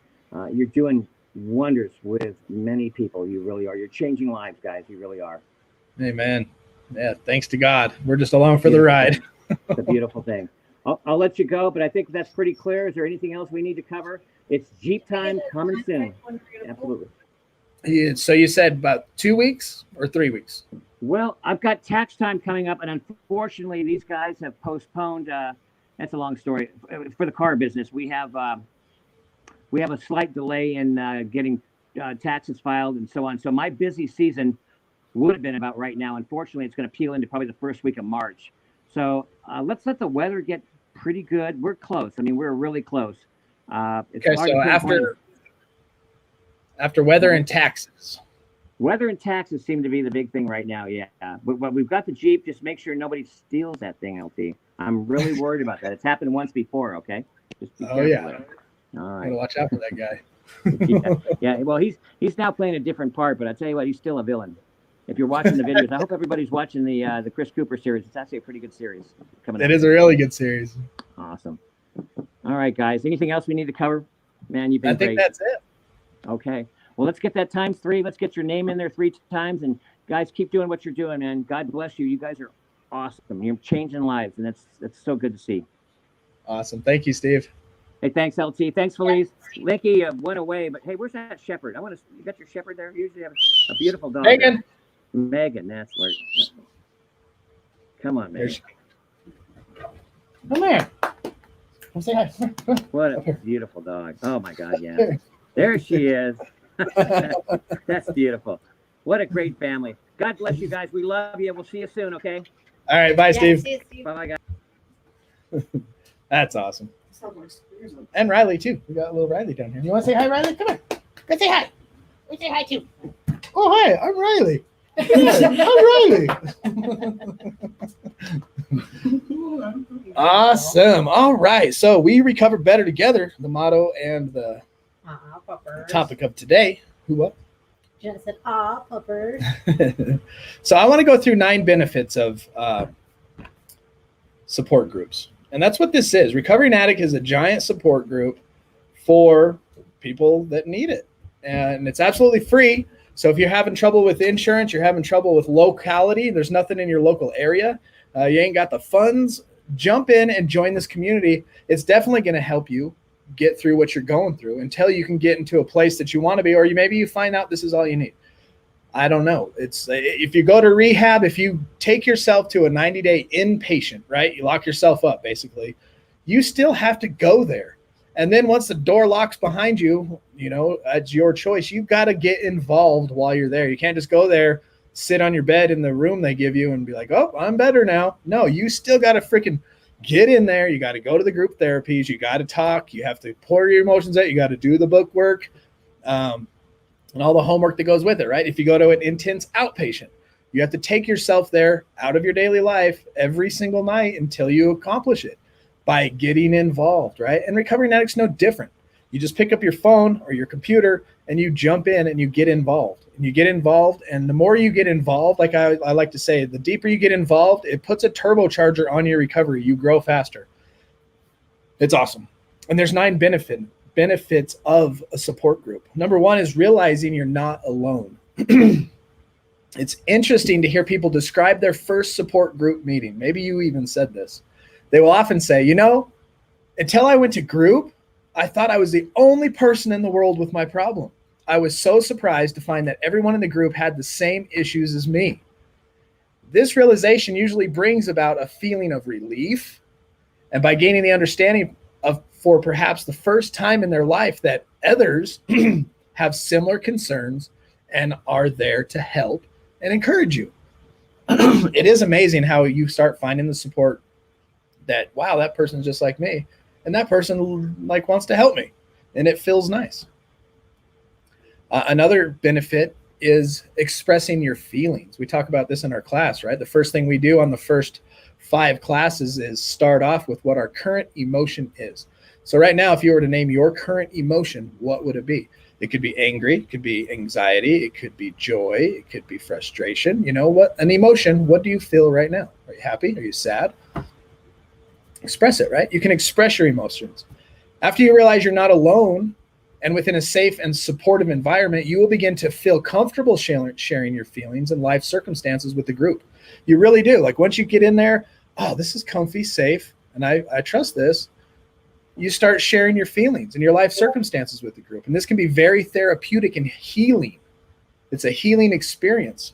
you're doing wonders with many people. You really are. You're changing lives, guys. You really are. Amen. Yeah. Thanks to God. We're just along for the ride. It's a beautiful thing. I'll let you go, but I think that's pretty clear. Is there anything else we need to cover? It's Jeep time coming soon. Absolutely. Yeah, so you said about 2 weeks or 3 weeks? Well, I've got tax time coming up, and unfortunately, these guys have postponed. That's a long story. For the car business, we have a slight delay in getting taxes filed and so on. So my busy season would have been about right now. Unfortunately, it's going to peel into probably the first week of March. So let's let the weather get pretty good. We're close. I mean, we're really close. Okay, so after weather and taxes. Weather and taxes seem to be the big thing right now, yeah. But we've got the Jeep. Just make sure nobody steals that thing, LT. I'm really worried about that. It's happened once before, okay? Just be careful there. All right. Gotta watch out for that guy. Yeah. Well, he's now playing a different part, but I tell you what, he's still a villain. If you're watching the videos, I hope everybody's watching the Chris Cooper series. It's actually a pretty good series coming up. It is a really good series. Awesome. All right, guys. Anything else we need to cover? Man, you've been I think great. that's it. Okay. Well, let's get that times 3. Let's get your name in there 3 times. And guys, keep doing what you're doing, man. God bless you. You guys are awesome. You're changing lives, and that's so good to see. Awesome. Thank you, Steve. Hey, thanks, LT. Thanks, Felice. Linky went away, but hey, where's that shepherd? You got your shepherd there? You usually have a beautiful dog. Megan. Megan, that's where. Come on, Megan. Come here. Come say hi. What a beautiful dog. Oh, my God, yeah. There she is. That's beautiful. What a great family. God bless you guys. We love you. We'll see you soon, okay? All right. Bye, Steve. See you, Steve. Bye-bye, guys. That's awesome. And Riley, too. We got a little Riley down here. You want to say hi, Riley? Come on. Go say hi. We say hi, too. Oh, hi. I'm Riley. I'm Riley. Awesome. All right. So we recover better together. The motto and the topic of today. Who what? Jen said, puppers. So I want to go through 9 benefits of support groups. And that's what this is. Recovering Addict is a giant support group for people that need it. And it's absolutely free. So if you're having trouble with insurance, you're having trouble with locality, there's nothing in your local area, you ain't got the funds, jump in and join this community. It's definitely going to help you get through what you're going through until you can get into a place that you want to be, or maybe you find out this is all you need. I don't know. It's if you go to rehab, if you take yourself to a 90-day inpatient, right? You lock yourself up, basically. You still have to go there. And then once the door locks behind you, it's your choice. You've got to get involved while you're there. You can't just go there, sit on your bed in the room they give you and be like, oh, I'm better now. No, you still got to freaking get in there. You got to go to the group therapies. You got to talk. You have to pour your emotions out. You got to do the book work. And all the homework that goes with it, right? If you go to an intense outpatient, you have to take yourself there out of your daily life every single night until you accomplish it by getting involved, right? And Recovering Addict's no different. You just pick up your phone or your computer and you jump in and you get involved. And you get involved, and the more you get involved, like I like to say, the deeper you get involved, it puts a turbocharger on your recovery. You grow faster. It's awesome. And there's 9 benefits of a support group. Number 1 is realizing you're not alone. It's interesting to hear people describe their first support group meeting. Maybe you even said this. They will often say, until I went to group, I thought I was the only person in the world with my problem. I was so surprised to find that everyone in the group had the same issues as me. This realization usually brings about a feeling of relief, and by gaining the understanding for perhaps the first time in their life that others have similar concerns and are there to help and encourage you. It is amazing how you start finding the support that, wow, that person's just like me, and that person wants to help me, and it feels nice. Another benefit is expressing your feelings. We talk about this in our class, right? The first thing we do on the first 5 classes is start off with what our current emotion is. So right now, if you were to name your current emotion, what would it be? It could be angry, it could be anxiety, it could be joy, it could be frustration. An emotion, what do you feel right now? Are you happy? Are you sad? Express it, right? You can express your emotions. After you realize you're not alone and within a safe and supportive environment, you will begin to feel comfortable sharing your feelings and life circumstances with the group. You really do. Once you get in there, oh, this is comfy, safe, and I trust this. You start sharing your feelings and your life circumstances with the group. And this can be very therapeutic and healing. It's a healing experience,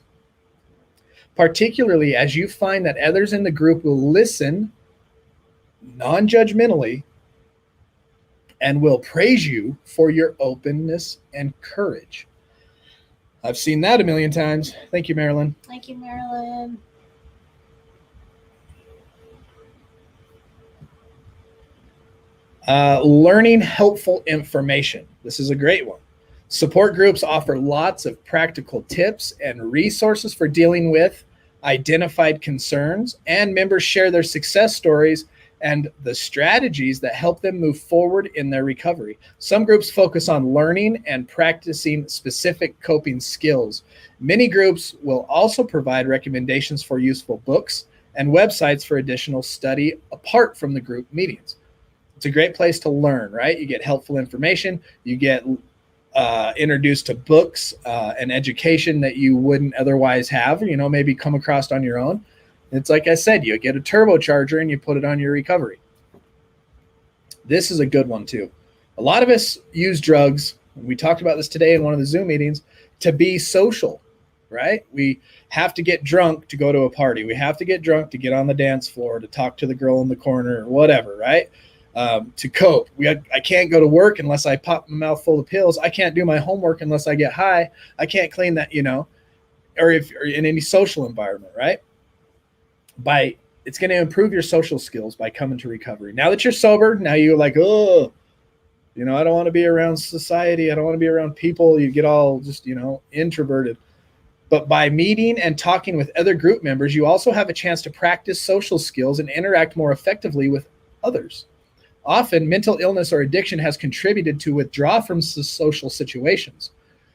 particularly as you find that others in the group will listen non-judgmentally and will praise you for your openness and courage. I've seen that a million times. Thank you, Marilyn. Thank you, Marilyn. Learning helpful information. This is a great one. Support groups offer lots of practical tips and resources for dealing with identified concerns, and members share their success stories and the strategies that help them move forward in their recovery. Some groups focus on learning and practicing specific coping skills. Many groups will also provide recommendations for useful books and websites for additional study apart from the group meetings. It's a great place to learn, right? You get helpful information, you get introduced to books and education that you wouldn't otherwise have, maybe come across on your own. It's like I said, you get a turbocharger and you put it on your recovery. This is a good one too. A lot of us use drugs. We talked about this today in one of the Zoom meetings, to be social, right? We have to get drunk to go to a party. We have to get drunk to get on the dance floor, to talk to the girl in the corner or whatever, right? To cope. I can't go to work unless I pop my mouth full of pills. I can't do my homework unless I get high. I can't clean that, or if you're in any social environment, right? It's going to improve your social skills by coming to recovery. Now that you're sober, now you're like, oh, I don't want to be around society. I don't want to be around people. You get all just, introverted. But by meeting and talking with other group members, you also have a chance to practice social skills and interact more effectively with others. Often, mental illness or addiction has contributed to withdraw from social situations.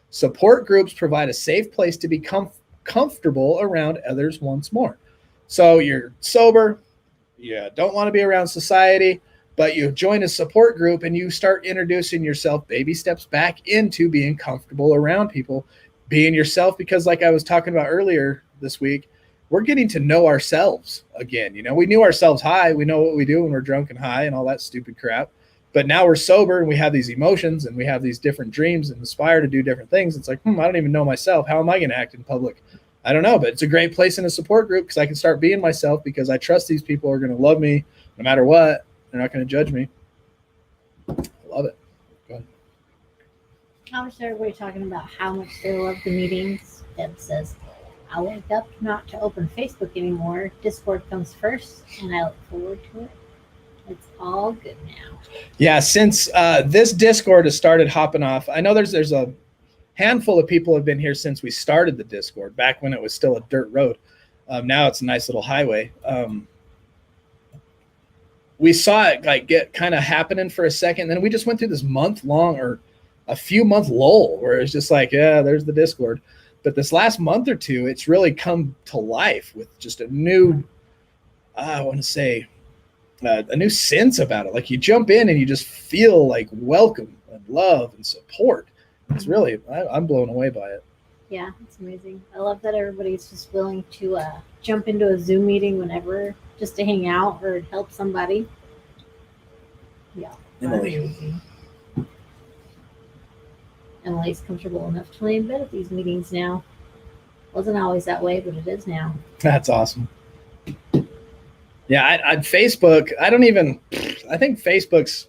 Support groups provide a safe place to become comfortable around others once more. So you're sober, you don't want to be around society, but you join a support group and you start introducing yourself baby steps back into being comfortable around people, being yourself, because like I was talking about earlier this week, we're getting to know ourselves again. We knew ourselves high. We know what we do when we're drunk and high and all that stupid crap. But now we're sober and we have these emotions and we have these different dreams and aspire to do different things. It's like, I don't even know myself. How am I going to act in public? I don't know, but it's a great place in a support group because I can start being myself because I trust these people are going to love me no matter what. They're not going to judge me. I love it. Go ahead. How much everybody talking about how much they love the meetings? Deb says, I wake up not to open Facebook anymore. Discord comes first, and I look forward to it. It's all good now. Yeah, since this Discord has started hopping off, I know there's a handful of people have been here since we started the Discord, back when it was still a dirt road. Now it's a nice little highway. We saw it get kind of happening for a second. Then we just went through this month-long or a few-month lull where it's just like, yeah, there's the Discord. But this last month or two, it's really come to life with just a new, I want to say, a new sense about it. Like you jump in and you just feel like welcome and love and support. It's really, I'm blown away by it. Yeah, it's amazing. I love that everybody's just willing to jump into a Zoom meeting whenever, just to hang out or help somebody. Yeah. Emily. Amazing. Emily's comfortable enough to lay in bed at these meetings now. Wasn't always that way, but it is now. That's awesome. Yeah, Facebook, I think Facebook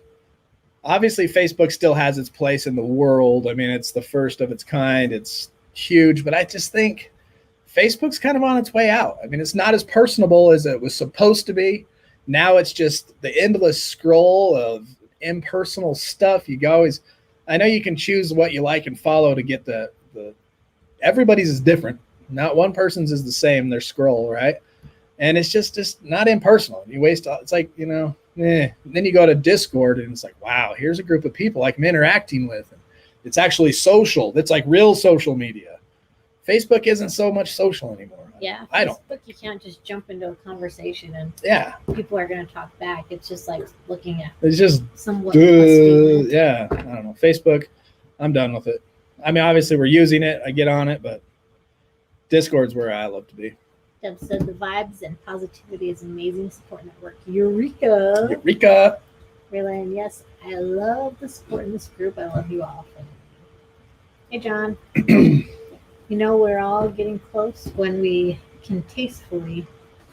still has its place in the world. I mean, it's the first of its kind. It's huge, but I just think Facebook's kind of on its way out. I mean, it's not as personable as it was supposed to be. Now it's just the endless scroll of impersonal stuff. I know you can choose what you like and follow to get the everybody's is different. Not one person's is the same, their scroll, right? And it's just not impersonal. You waste, it's like, And then you go to Discord and it's like, wow, here's a group of people I'm interacting with. And it's actually social. It's like real social media. Facebook isn't so much social anymore. Yeah, I don't. Facebook, you can't just jump into a conversation and people are going to talk back. It's just like looking at. It's just somewhat. Yeah, I don't know. Facebook, I'm done with it. I mean, obviously we're using it. I get on it, but Discord's where I love to be. Deb said the vibes and positivity is an amazing support network. Eureka! Raylan, yes, I love the support in this group. I love you all. Hey, John. We're all getting close when we can tastefully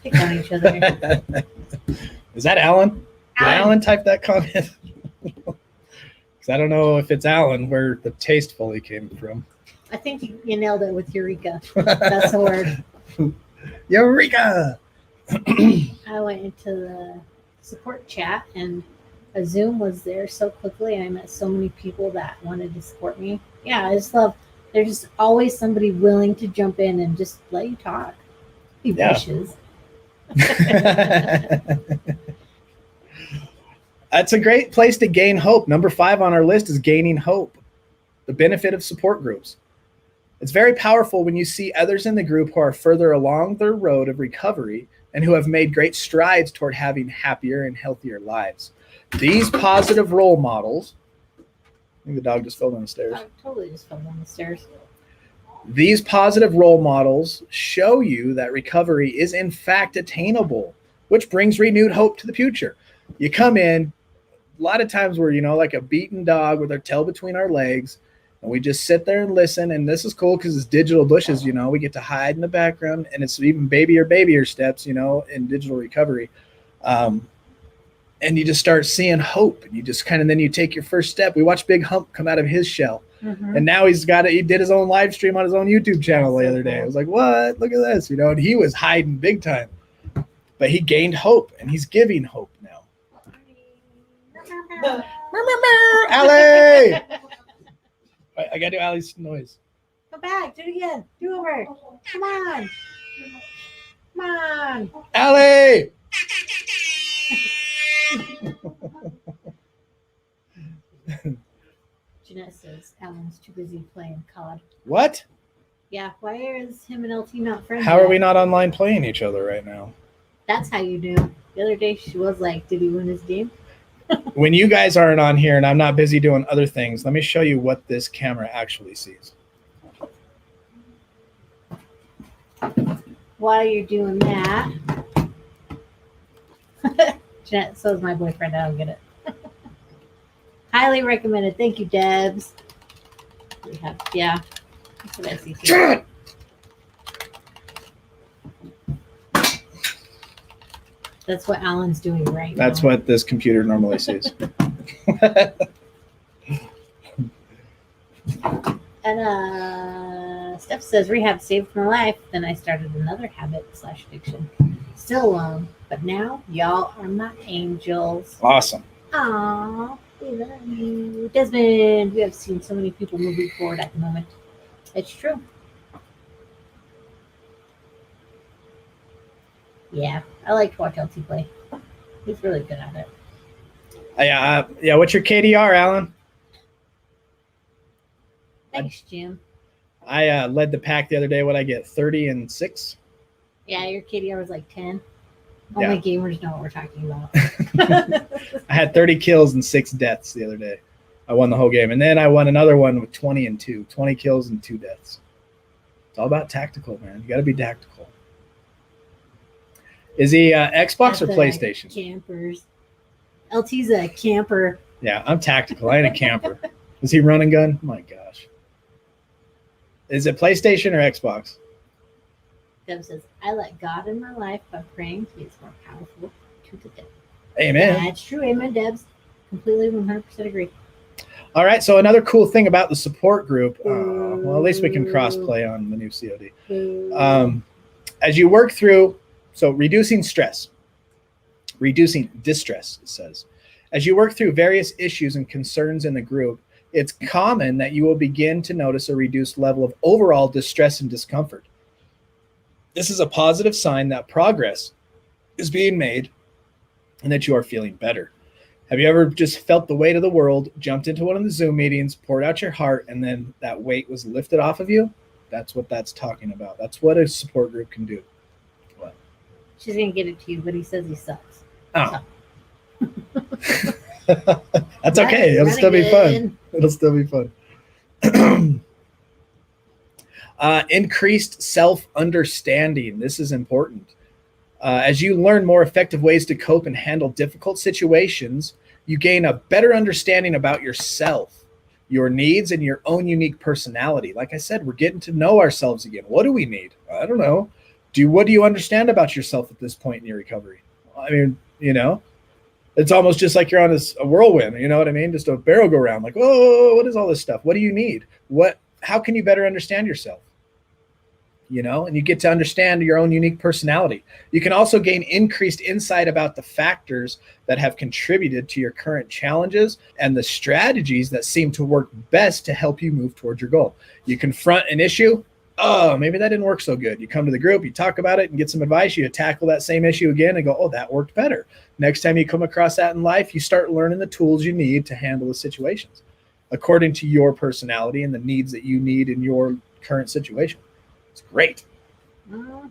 pick on each other. Is that Alan? Did Alan type that comment? Because I don't know if it's Alan where the tastefully came from. I think you nailed it with Eureka. That's the word. Eureka! I went into the support chat and a Zoom was there so quickly. I met so many people that wanted to support me. Yeah, I just love. There's just always somebody willing to jump in and just let you talk. He wishes. That's a great place to gain hope. Number 5 on our list is gaining hope, the benefit of support groups. It's very powerful when you see others in the group who are further along their road of recovery and who have made great strides toward having happier and healthier lives. These positive role models, I think the dog just fell down the stairs. I totally just fell down the stairs. These positive role models show you that recovery is in fact attainable, which brings renewed hope to the future. You come in, a lot of times we're, like a beaten dog with our tail between our legs, and we just sit there and listen. And this is cool because it's digital bushes, we get to hide in the background, and it's even babier steps, in digital recovery. And you just start seeing hope, and you just then you take your first step. We watched Big Hump come out of his shell. Mm-hmm. And now he did his own live stream on his own YouTube channel the other day. I was like, what? Look at this, and he was hiding big time. But he gained hope, and he's giving hope now. Allie! I got to do Allie's noise. Come back. Do it again. Do over. Come on. Come on. Allie! Jeanette says Alan's too busy playing COD. What? Yeah, why is him and LT not friends? How are yet? we not online playing each other right now? That's how you knew. The other day she was like, did he win his game? When you guys aren't on here and I'm not busy doing other things, let me show you what this camera actually sees. While you're doing that, Jeanette, so is my boyfriend. I don't get it. Highly recommended. Thank you, Debs. Yeah. That's what I see too. That's what Alan's doing right now. That's what this computer normally sees. And Steph says, rehab saved my life. Then I started another habit/addiction. Still alone, but now y'all are my angels. Awesome. Aww, we love you. Desmond, we have seen so many people moving forward at the moment. It's true. Yeah, I like to watch LT play. He's really good at it. Yeah. What's your KDR, Alan? Thanks, Jim. I led the pack the other day. What I get? 30 and 6. Yeah, your KDR was like 10. Yeah. Only gamers know what we're talking about. I had 30 kills and 6 deaths the other day. I won the whole game, and then I won another one with 20 and 2. 20 kills and 2 deaths. It's all about tactical, man. You got to be tactical. Is he Xbox or PlayStation? Campers. LT's a camper. Yeah, I'm tactical. I ain't a camper. Is he run and gun? My gosh. Is it PlayStation or Xbox? Deb says, I let God in my life by praying he is more powerful to the devil. Amen. That's true. Amen, Debs. Completely 100% agree. All right. So another cool thing about the support group, well, at least we can cross play on the new COD. As you work through, so reducing stress, reducing distress, it says. As you work through various issues and concerns in the group, it's common that you will begin to notice a reduced level of overall distress and discomfort. This is a positive sign that progress is being made and that you are feeling better. Have you ever just felt the weight of the world, jumped into one of the Zoom meetings, poured out your heart, and then that weight was lifted off of you? That's what that's talking about. That's what a support group can do. What? She's going to get it to you, but he says he sucks. Oh. That's okay. It'll still be fun. It'll still be fun. Increased self-understanding. This is important. As you learn more effective ways to cope and handle difficult situations, you gain a better understanding about yourself, your needs, and your own unique personality. Like I said, we're getting to know ourselves again. What do we need? I don't know. What do you understand about yourself at this point in your recovery? I mean, it's almost just like you're on a whirlwind. You know what I mean? Just a merry-go-round. Like, whoa, what is all this stuff? What do you need? How can you better understand yourself? And you get to understand your own unique personality. You can also gain increased insight about the factors that have contributed to your current challenges and the strategies that seem to work best to help you move towards your goal. You confront an issue, oh, maybe that didn't work so good. You come to the group, you talk about it and get some advice. You tackle that same issue again and go, oh, that worked better. Next time you come across that in life, you start learning the tools you need to handle the situations according to your personality and the needs that you need in your current situation. It's great. Nicole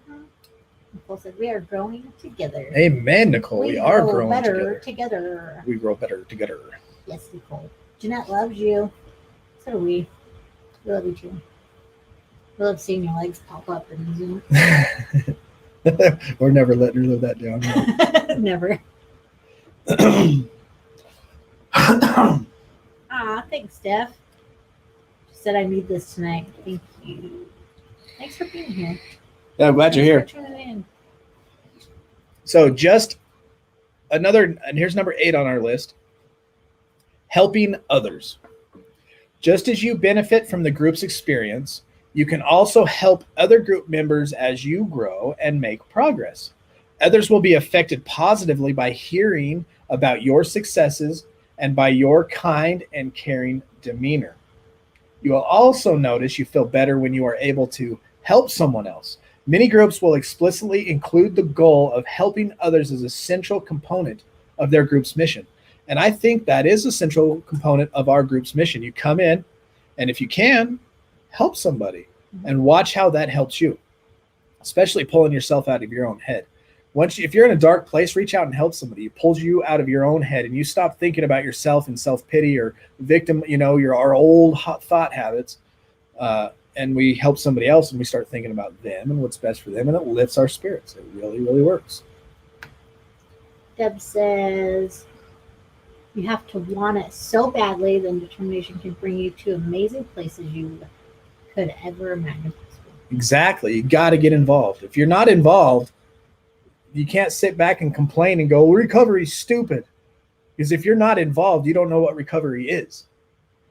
said, we are growing together. Amen, Nicole. We are grow growing better together. We grow better together. Yes, Nicole. Jeanette loves you. So do we. We love you too. We love seeing your legs pop up in Zoom. We're never letting her live that down. Never. Thanks, Steph. She said I need this tonight. Thank you. Thanks for being here. Yeah, I'm glad you're here. Thanks for tuning in. So just another, and here's number 8 on our list. Helping others. Just as you benefit from the group's experience, you can also help other group members as you grow and make progress. Others will be affected positively by hearing about your successes and by your kind and caring demeanor. You will also notice you feel better when you are able to help someone else. Many groups will explicitly include the goal of helping others as a central component of their group's mission. And I think that is a central component of our group's mission. You come in, and if you can, help somebody and watch how that helps you, especially pulling yourself out of your own head. If you're in a dark place, reach out and help somebody. It pulls you out of your own head, and you stop thinking about yourself and self-pity or victim, our old hot thought habits. And we help somebody else, and we start thinking about them and what's best for them, and it lifts our spirits. It really, really works. Deb says, you have to want it so badly, then determination can bring you to amazing places you could ever imagine. Exactly. You got to get involved. If you're not involved, you can't sit back and complain and go, recovery's stupid. Because if you're not involved, you don't know what recovery is.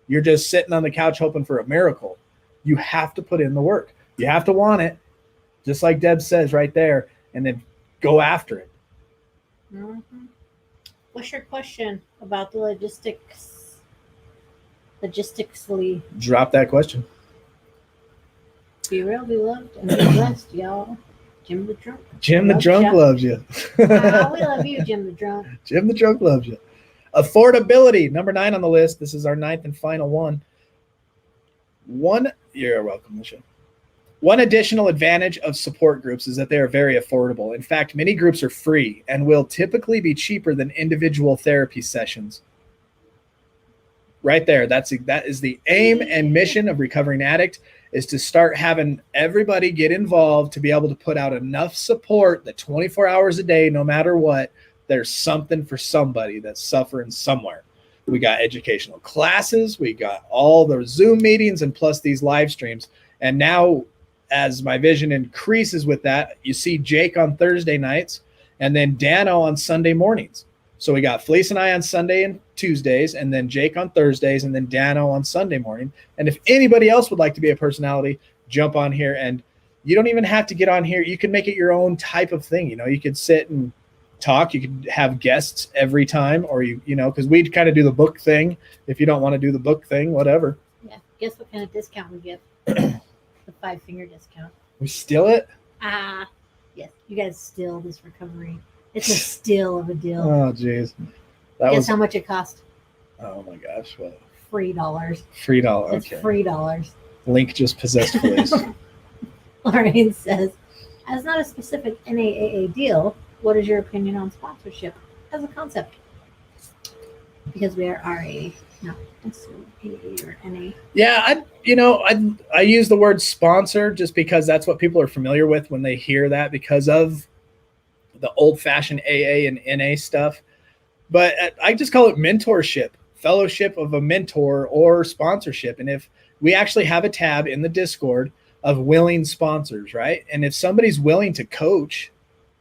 You're just sitting on the couch hoping for a miracle. You have to put in the work. You have to want it, just like Deb says right there, and then go after it. Mm-hmm. What's your question about the logistically? Drop that question. Be real, be loved, and be blessed, y'all. Jim the Drunk. Jim the Drunk loves you. We love you, Jim the Drunk. Jim the Drunk loves you. Affordability, number 9 on the list. This is our 9th and final one. You're welcome, Michelle. One additional advantage of support groups is that they are very affordable. In fact, many groups are free and will typically be cheaper than individual therapy sessions. Right there, that is the aim and mission of Recovering Addict, is to start having everybody get involved to be able to put out enough support that 24 hours a day, no matter what, there's something for somebody that's suffering somewhere. We got educational classes, we got all the Zoom meetings, and plus these live streams. And now, as my vision increases with that, you see Jake on Thursday nights and then Dano on Sunday mornings. So we got Felice and I on Sunday and Tuesdays, and then Jake on Thursdays, and then Dano on Sunday morning. And if anybody else would like to be a personality, jump on here. And you don't even have to get on here. You can make it your own type of thing. You could sit and talk. You could have guests every time, or because we kind of do the book thing. If you don't want to do the book thing, whatever. Yeah. Guess what kind of discount we get? The 5-finger discount. We steal it? Yes. You guys steal this recovery. It's a steal of a deal. Oh, jeez. Guess how much it cost? Oh my gosh. What? $3. $3. It's okay. $3. Link just possessed Felice. Lorraine says, as not a specific NAAA deal, what is your opinion on sponsorship as a concept? Because we are RA, not necessarily AA or NA. Yeah, I use the word sponsor just because that's what people are familiar with when they hear that, because of the old-fashioned AA and NA stuff. But I just call it mentorship, fellowship of a mentor, or sponsorship. And if we actually have a tab in the Discord of willing sponsors, right? And if somebody's willing to coach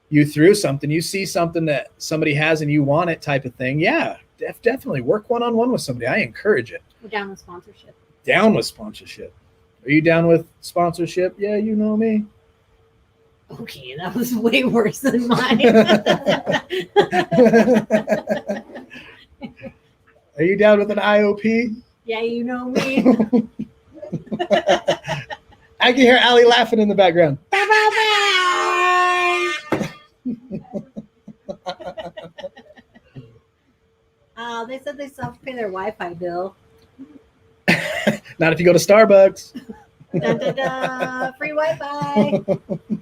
you through something, you see something that somebody has and you want it type of thing, yeah, definitely work one-on-one with somebody. I encourage it. We're down with sponsorship. Down with sponsorship. Are you down with sponsorship? Yeah, you know me. Okay, that was way worse than mine. Are you down with an IOP? Yeah, you know me. I can hear Allie laughing in the background. They said they still have to pay their Wi-Fi bill. Not if you go to Starbucks. Dun, dun, dun, free Wi-Fi.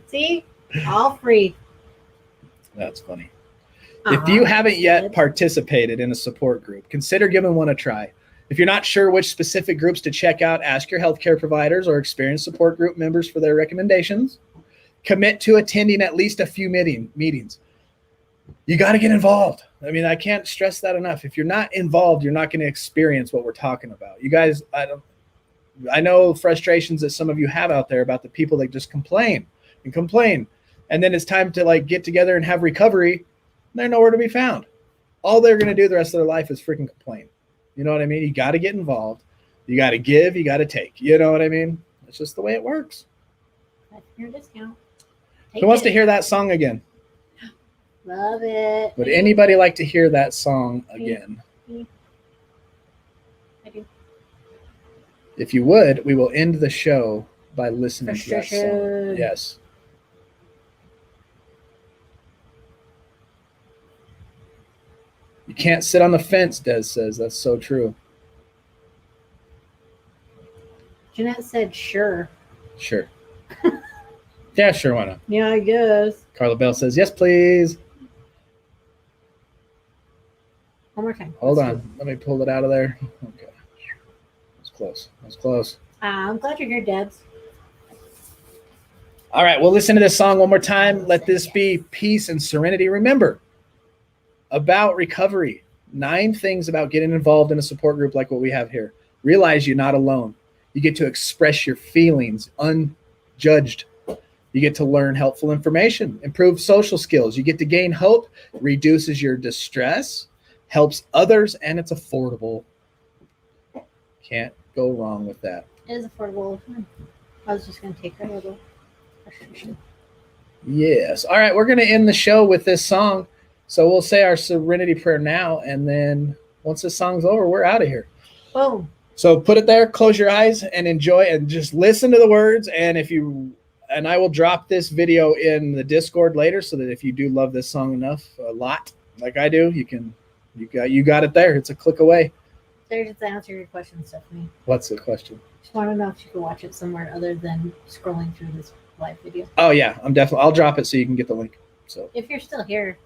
See? All free. That's funny. If you haven't yet participated in a support group, consider giving one a try. If you're not sure which specific groups to check out, ask your healthcare providers or experienced support group members for their recommendations. Commit to attending at least a few meetings. You got to get involved. I mean, I can't stress that enough. If you're not involved, you're not going to experience what we're talking about. You guys, I know frustrations that some of you have out there about the people that just complain. And then it's time to like get together and have recovery. They're nowhere to be found. All they're going to do the rest of their life is freaking complain. You know what I mean? You got to get involved. You got to give. You got to take. You know what I mean? It's just the way it works. That's your discount. Who wants to hear that song again? Love it. Would anybody like to hear that song again? I do. If you would, we will end the show by listening to that song. Frustration. Yes. You can't sit on the fence, Des says. That's so true. Jeanette said, sure. Sure. Yeah, sure, why not? Yeah, I guess. Carla Bell says, yes, please. One more time. Hold Let's on. do Let me pull it out of there. Okay. That's close. That's close. I'm glad you're here, Debs. All right, we'll listen to this song one more time. Let this be peace and serenity. Remember, about recovery, 9 things about getting involved in a support group like what we have here. Realize you're not alone. You get to express your feelings unjudged. You get to learn helpful information, improve social skills. You get to gain hope, reduces your distress, helps others, and it's affordable. Can't go wrong with that. It is affordable. I was just going to take her little frustration. Yes. All right, we're going to end the show with this song. So we'll say our Serenity Prayer now, and then once this song's over, we're out of here. Boom. So put it there, close your eyes, and enjoy, and just listen to the words. And I will drop this video in the Discord later, so that if you do love this song enough, a lot, like I do, you got it there. It's a click away. There, just to answer your question, Stephanie. What's the question? Just want to know if you could watch it somewhere other than scrolling through this live video. Oh yeah, I'll drop it so you can get the link. So If you're still here,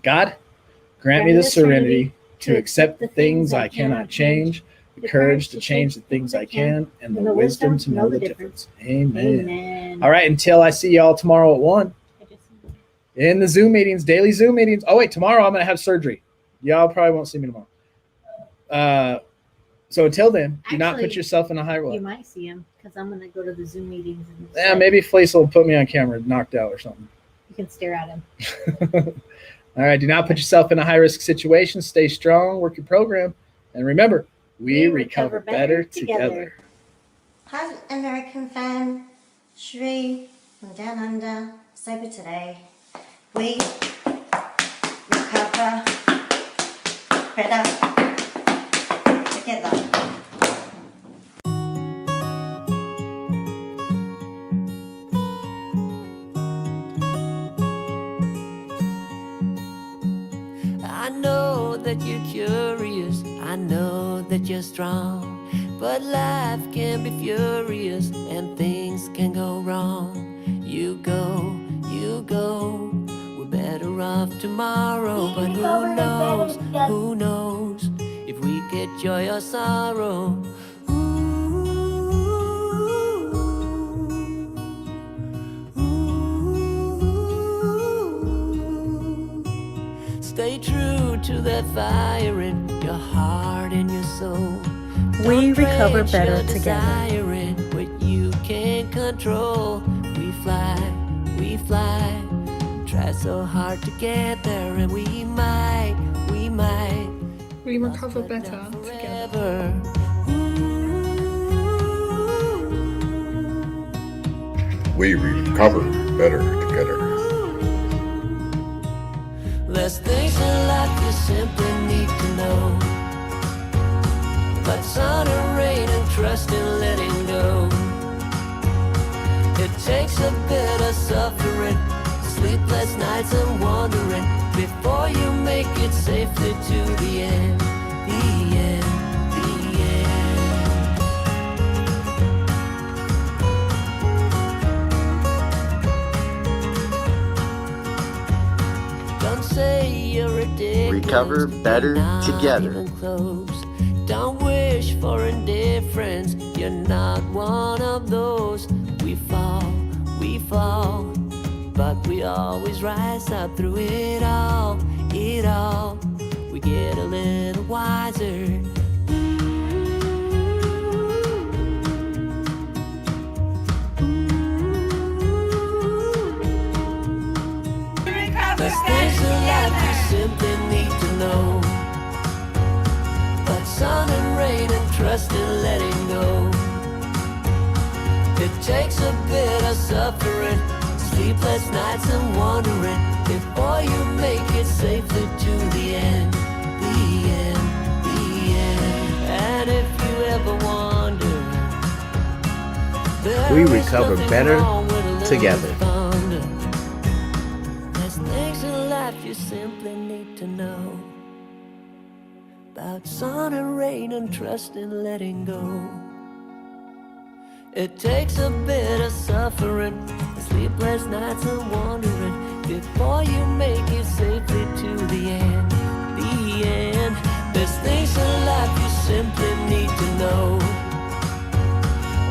God, grant me the serenity to accept the things I cannot change, the courage to change the things I can, and the wisdom to know the difference. Amen. amen. All right, until I see y'all tomorrow at 1 in the Zoom meetings, daily Zoom meetings. Oh wait, tomorrow I'm gonna have surgery. Y'all probably won't see me tomorrow. So until then, do not put Actually, yourself in a high road. You might see him because I'm going to go to the Zoom meetings. And Yeah, maybe Fleece will put me on camera knocked out or something. You can stare at him. All right, do not put yourself in a high-risk situation. Stay strong, work your program, and remember, we recover better together. Hi, American fan. Shri from down under, sober today. We recover better together. I know that you're curious, I know that you're strong, but life can be furious and things can go wrong. You go, we're better off tomorrow, but who knows if we get joy or sorrow. Stay true to that fire in your heart and your soul. We Don't recover drench better your together. desire in what you can't control. We fly, try so hard to get there, and we might We recover better together. We recover better together. There's things in life you simply need to know. But sun and rain and trust in letting go. takes a bit of suffering, sleepless nights and wandering, before you make it safely to the end, the end, the end. Don't say you're addicted. Recover better together. Even close. Don't wish for indifference. You're not one of those. We fall, but we always rise up through it all. We get a little wiser. There's things in life you simply need to know. But sun and rain and trust and letting go. It takes a bit of suffering, sleepless nights and wandering, before you make it safely to the end, the end, the end. And if you ever wonder, We recover better together. There's things in life you simply need to know. About sun and rain and trust and letting go. It takes a bit of suffering, sleepless nights and wandering, before you make it safely to the end, the end. There's things in life you simply need to know.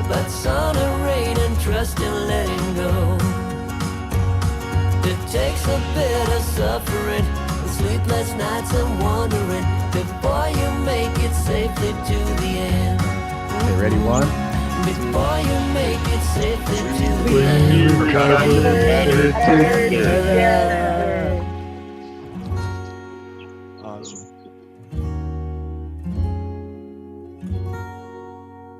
About sun and rain and trust and letting go. It takes a bit of suffering, sleepless nights and wandering, before you make it safely to the end. Okay, ready, one? Before you make it safely to the end. We recover better together.